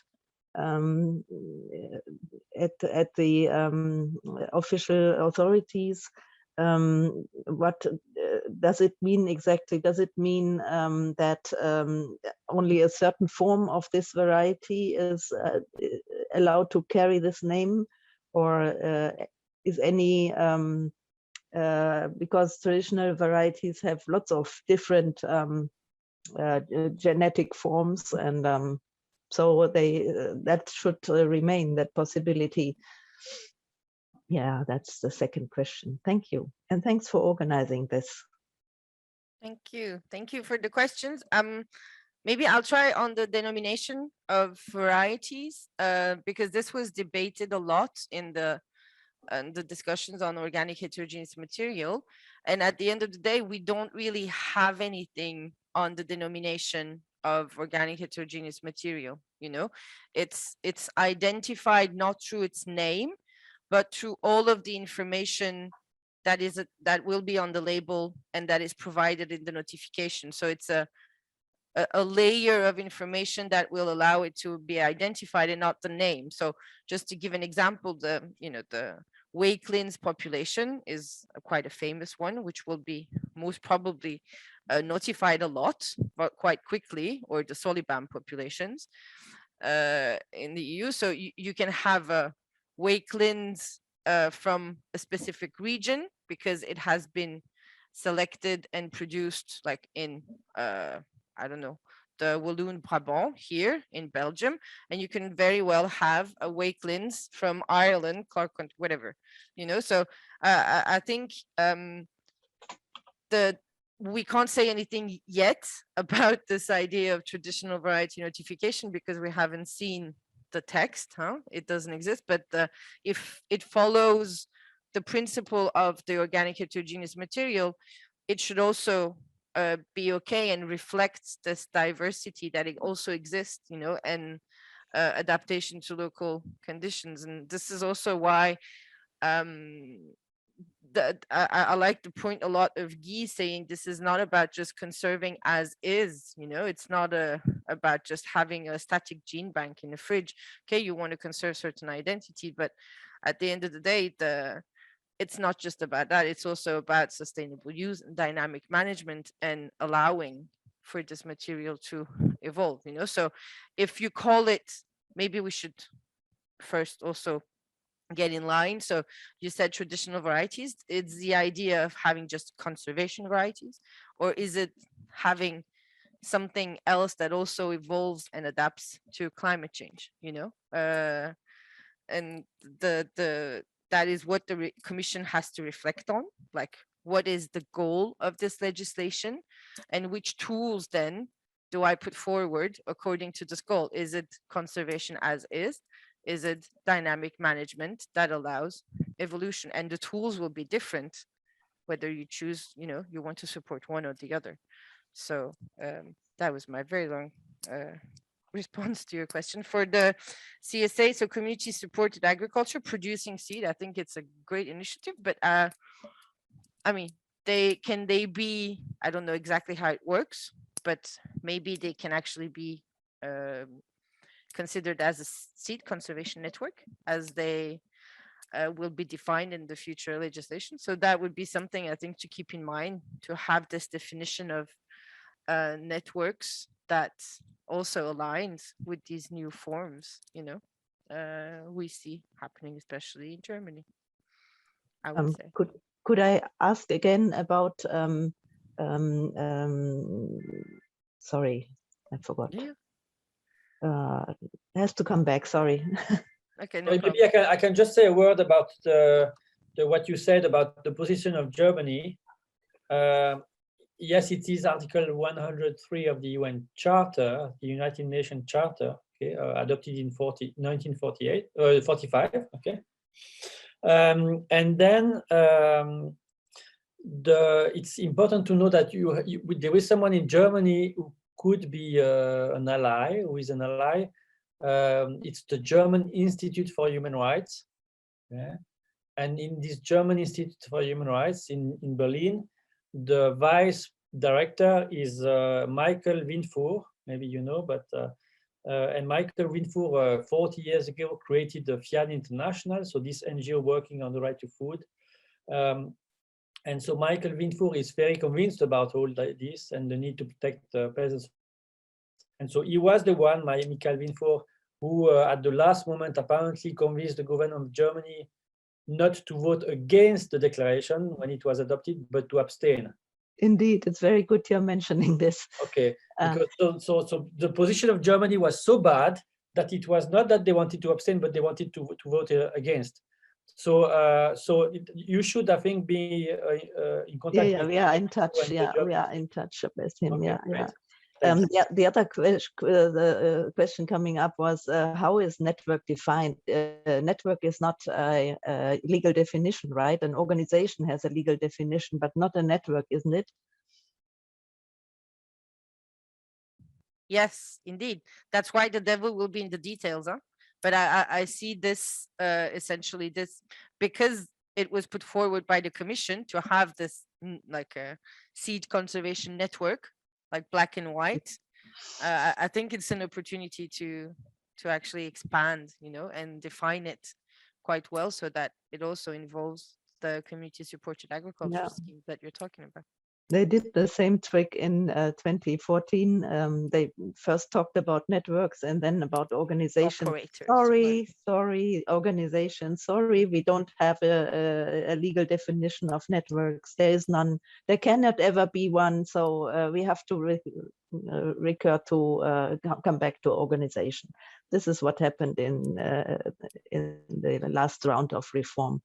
at the official authorities, what does it mean exactly? Does it mean that only a certain form of this variety is allowed to carry this name, or is any because traditional varieties have lots of different genetic forms, and so that should remain, that possibility. Yeah, that's the second question. Thank you, and thanks for organizing this. Thank you for the questions. Maybe I'll try on the denomination of varieties, because this was debated a lot in the discussions on organic heterogeneous material, and at the end of the day, we don't really have anything on the denomination of organic heterogeneous material. You know, it's identified not through its name, but through all of the information that will be on the label and that is provided in the notification. So it's a layer of information that will allow it to be identified and not the name. So just to give an example, the Wakelins population is quite a famous one, which will be most probably notified a lot, but quite quickly, or the Solibam populations in the EU. So you can have a Wakelins from a specific region because it has been selected and produced like in, I don't know, the Walloon-Brabant here in Belgium, and you can very well have a Wakelins from Ireland, Clark, whatever, you know. So I think we can't say anything yet about this idea of traditional variety notification because we haven't seen the text, it doesn't exist. But if it follows the principle of the organic heterogeneous material, it should also be okay and reflects this diversity that it also exists, you know, and adaptation to local conditions. And this is also why I like the point a lot of Guy saying this is not about just conserving as is, you know, it's not about just having a static gene bank in the fridge. Okay, you want to conserve certain identity, but at the end of the day, it's not just about that. It's also about sustainable use and dynamic management and allowing for this material to evolve, you know. So if you call it, maybe we should first also get in line. So you said traditional varieties, it's the idea of having just conservation varieties, or is it having something else that also evolves and adapts to climate change, you know? And that is what the Commission has to reflect on, like what is the goal of this legislation and which tools then do I put forward according to this goal? Is it conservation as is? Is it dynamic management that allows evolution? And the tools will be different, whether you choose, you know, you want to support one or the other. So that was my very long response to your question. For the CSA, so community supported agriculture, producing seed, I think it's a great initiative, but I mean, can they be, I don't know exactly how it works, but maybe they can actually be considered as a seed conservation network, as they will be defined in the future legislation. So that would be something I think to keep in mind, to have this definition of networks that also aligns with these new forms, you know, we see happening, especially in Germany, I would say. Could I ask again about, sorry, I forgot. Yeah. Has to come back, sorry. Okay, no maybe I can just say a word about what you said about the position of Germany. Yes, it is Article 103 of the UN Charter, the United Nations Charter, okay, adopted in 1945. Okay, and then it's important to know that there is someone in Germany who could be an ally, who is an ally. It's the German Institute for Human Rights. Yeah? And in this German Institute for Human Rights in Berlin, the vice director is Michael Windfuhr, maybe you know, but and Michael Windfuhr 40 years ago created the FIAN International, so this NGO working on the right to food. And so Michael Windfuhr is very convinced about all this and the need to protect the peasants. And so he was the one, Michael Windfuhr, who at the last moment apparently convinced the government of Germany not to vote against the declaration when it was adopted, but to abstain. Indeed, it's very good you're mentioning this. Okay, because so the position of Germany was so bad that it was not that they wanted to abstain, but they wanted to vote against. So you should, I think, be in contact. Yeah, we are in touch. Yeah, we are in touch with him. Okay, yeah. The other question coming up was how is network defined? Network is not a legal definition, right? An organization has a legal definition, but not a network, isn't it? Yes, indeed. That's why the devil will be in the details, huh? But I see this essentially this because it was put forward by the Commission to have this like a seed conservation network, like black and white. I think it's an opportunity to actually expand, you know, and define it quite well so that it also involves the community supported agriculture scheme that you're talking about. They did the same trick in 2014. They first talked about networks and then about organization. Operators, sorry, organization. Sorry, we don't have a legal definition of networks. There is none. There cannot ever be one. So we have to recur to come back to organization. This is what happened in the last round of reform.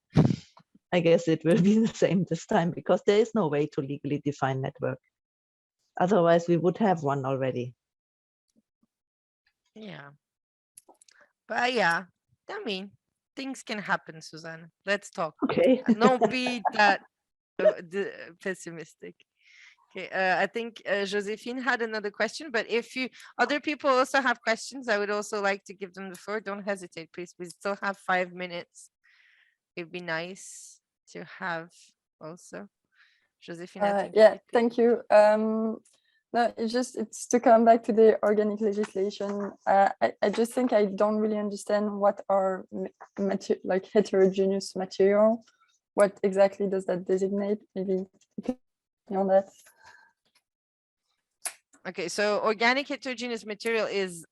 I guess it will be the same this time because there is no way to legally define network. Otherwise, we would have one already. Yeah. But yeah, I mean, things can happen, Susanna. Let's talk. Okay. Don't be that pessimistic. Okay, I think Josephine had another question, but if other people also have questions, I would also like to give them the floor. Don't hesitate, please. We still have 5 minutes. It'd be nice to have also. Josephine. Yeah, thank you. No, it's to come back to the organic legislation. I just think I don't really understand what are like heterogeneous material. What exactly does that designate? Maybe on that. Okay, so organic heterogeneous material is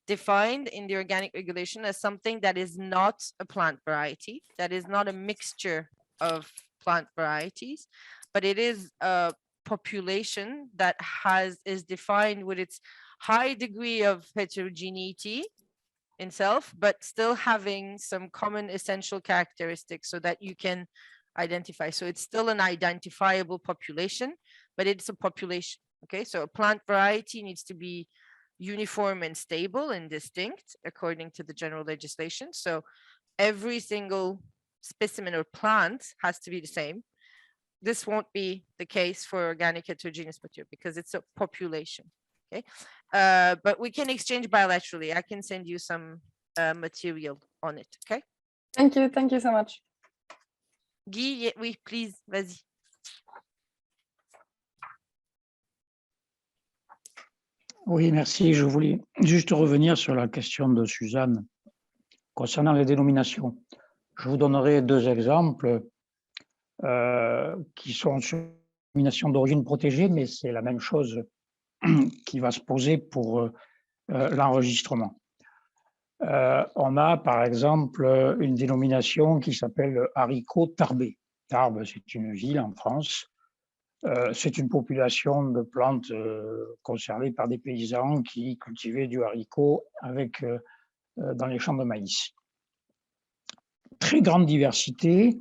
defined in the organic regulation as something that is not a plant variety, that is not a mixture of plant varieties, but it is a population that is defined with its high degree of heterogeneity in self, but still having some common essential characteristics so that you can identify. So it's still an identifiable population, but it's a population. Okay, so a plant variety needs to be uniform and stable and distinct according to the general legislation. So every single specimen or plant has to be the same. This won't be the case for organic heterogeneous material because it's a population. Okay, but we can exchange bilaterally. I can send you some material on it. Okay. Thank you so much. Guy, oui, please, vas-y. Oui, merci. Je voulais juste revenir sur la question de Suzanne concernant les dénominations. Je vous donnerai 2 exemples qui sont sur les dénominations d'origine protégée, mais c'est la même chose qui va se poser pour l'enregistrement. On a par exemple une dénomination qui s'appelle haricot tarbé. Tarbes, c'est une ville en France. C'est une population de plantes conservées par des paysans qui cultivaient du haricot dans les champs de maïs. Très grande diversité,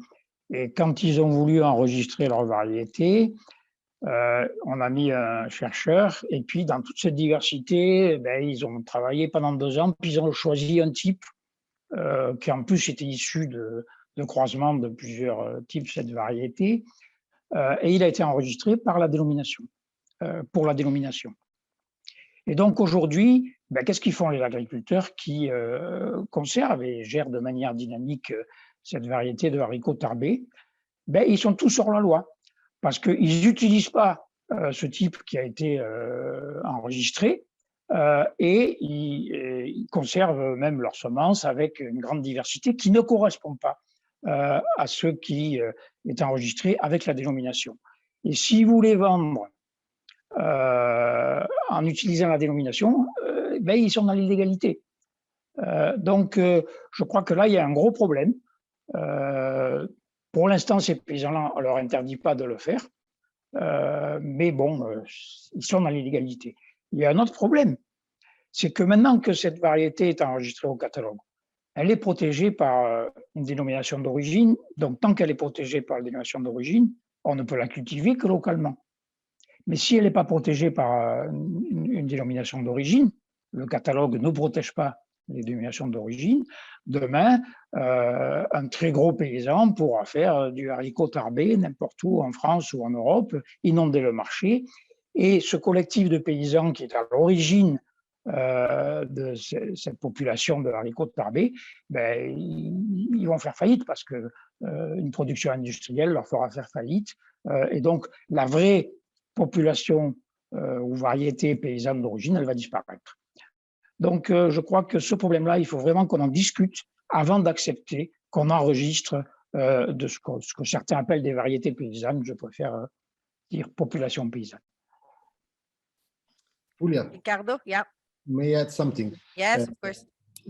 et quand ils ont voulu enregistrer leur variété, on a mis un chercheur, et puis dans toute cette diversité, ils ont travaillé pendant 2 ans, puis ils ont choisi un type qui en plus était issu de croisements de plusieurs types de cette variété. Et il a été enregistré par la dénomination, pour la dénomination. Et donc aujourd'hui, qu'est-ce qu'ils font les agriculteurs qui conservent et gèrent de manière dynamique cette variété de haricot tarbé? Ils sont tous hors la loi, parce qu'ils n'utilisent pas ce type qui a été enregistré et ils conservent même leurs semences avec une grande diversité qui ne correspond pas à ce qui est enregistré avec la dénomination. Et si vous les vendre en utilisant la dénomination, ils sont dans l'illégalité. Donc, je crois que là, il y a un gros problème. Pour l'instant, ces paysans-là, on ne leur interdit pas de le faire, mais bon, ils sont dans l'illégalité. Il y a un autre problème, c'est que maintenant que cette variété est enregistrée au catalogue, elle est protégée par une dénomination d'origine. Donc, tant qu'elle est protégée par la dénomination d'origine, on ne peut la cultiver que localement. Mais si elle n'est pas protégée par une dénomination d'origine, le catalogue ne protège pas les dénominations d'origine, demain, un très gros paysan pourra faire du haricot tarbé n'importe où en France ou en Europe, inonder le marché. Et ce collectif de paysans qui est à l'origine de cette population de haricots tarbés, ils vont faire faillite parce que une production industrielle leur fera faire faillite. Et donc, la vraie population ou variété paysanne d'origine, elle va disparaître. Donc, je crois que ce problème-là, il faut vraiment qu'on en discute avant d'accepter qu'on enregistre de ce que certains appellent des variétés paysannes. Je préfère dire population paysanne. Julia, Ricardo, yeah. may I add something? Yes, of course.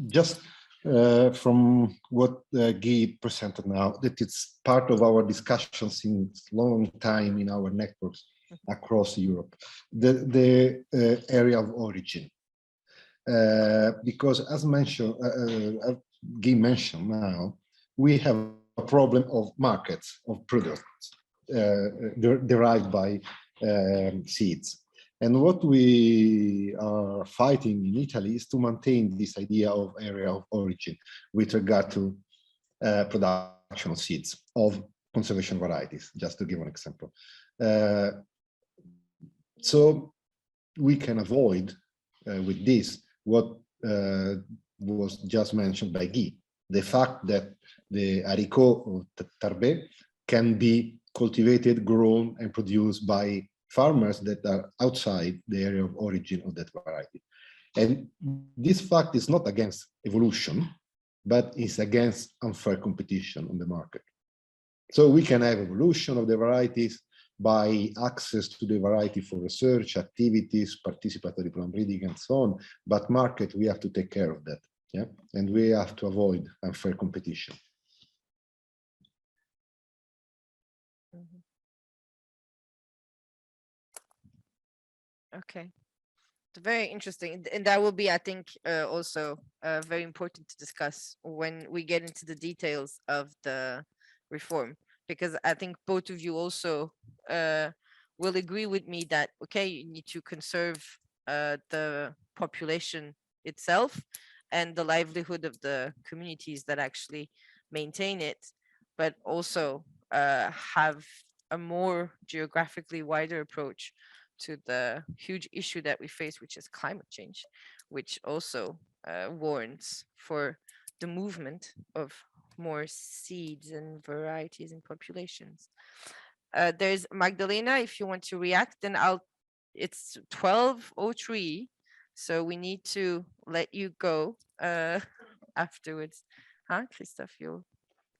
Just from what Guy presented now, that it's part of our discussions since long time in our networks across Europe, the area of origin. Because as mentioned, Guy mentioned now, we have a problem of markets of products derived by seeds. And what we are fighting in Italy is to maintain this idea of area of origin with regard to production of seeds of conservation varieties, just to give an example. So we can avoid with this what was just mentioned by Guy, the fact that the haricot or tarbé can be cultivated, grown, and produced by farmers that are outside the area of origin of that variety. And this fact is not against evolution, but is against unfair competition on the market. So we can have evolution of the varieties by access to the variety for research, activities, participatory plant breeding, and so on. But market, we have to take care of that. Yeah, and we have to avoid unfair competition. Okay, it's very interesting, and that will be, I think, also very important to discuss when we get into the details of the reform, because I think both of you also will agree with me that, okay, you need to conserve the population itself and the livelihood of the communities that actually maintain it, but also have a more geographically wider approach to the huge issue that we face, which is climate change, which also warrants for the movement of more seeds and varieties and populations. There's Magdalena, if you want to react, then it's 12:03, so we need to let you go afterwards. Huh, Christophe, you'll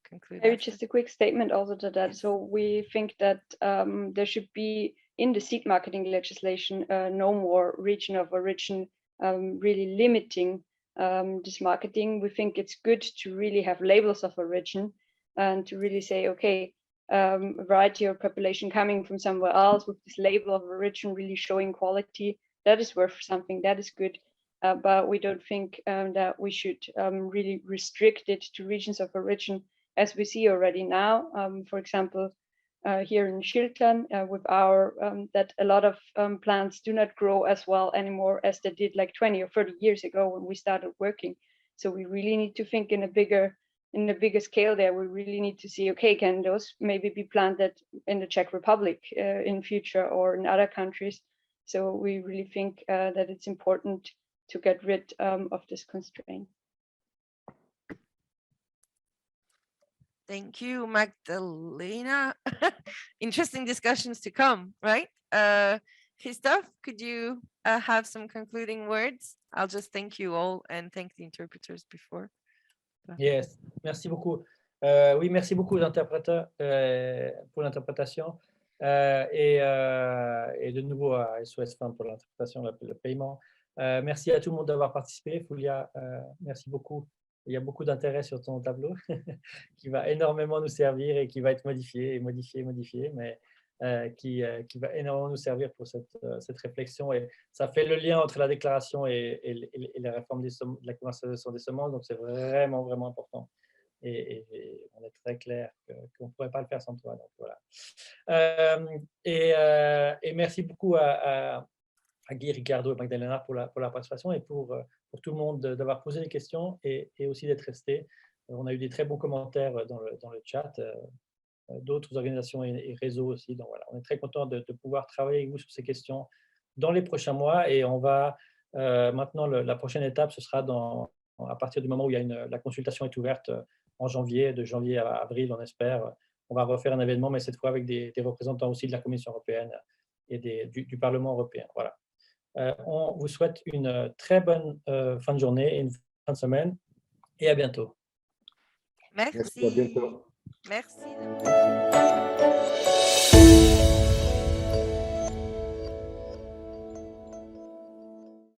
conclude. Maybe just a quick statement also to that. So we think that there should be, in the seed marketing legislation, no more region of origin really limiting this marketing. We think it's good to really have labels of origin and to really say, okay, a variety or population coming from somewhere else with this label of origin really showing quality, that is worth something, that is good. But we don't think that we should really restrict it to regions of origin, as we see already now. For example, here in Schiltern, with our that a lot of plants do not grow as well anymore as they did like 20 or 30 years ago when we started working. So we really need to think in a bigger scale there. We really need to see, okay, can those maybe be planted in the Czech Republic in future or in other countries? So we really think that it's important to get rid of this constraint. Thank you, Magdalena. Interesting discussions to come, right? Christophe, could you have some concluding words? I'll just thank you all and thank the interpreters before. Yes, merci beaucoup. Oui, merci beaucoup aux interpréteurs pour l'interprétation et de nouveau à SOS Femmes pour l'interprétation, le paiement. Merci à tout le monde d'avoir participé. Foulia, merci beaucoup. Il y a beaucoup d'intérêt sur ton tableau qui va énormément nous servir et qui va être modifié, mais qui va énormément nous servir pour cette réflexion. Et ça fait le lien entre la déclaration et la réforme de la commercialisation des semences. Donc, c'est vraiment, vraiment important. Et on est très clair qu'on ne pourrait pas le faire sans toi. Donc, voilà. Et merci beaucoup à Guy, Ricardo et Magdalena pour la participation et pour tout le monde d'avoir posé des questions et aussi d'être resté. On a eu des très bons commentaires dans le chat, d'autres organisations et réseaux aussi. Donc voilà, on est très content de pouvoir travailler avec vous sur ces questions dans les prochains mois. Et on va maintenant, la prochaine étape, ce sera à partir du moment où la consultation est ouverte en janvier, de janvier à avril, on espère. On va refaire un événement, mais cette fois avec des représentants aussi de la Commission européenne et du Parlement européen. Voilà. On vous souhaite une très bonne fin de journée et une fin de semaine et à bientôt. Merci. À bientôt. Merci.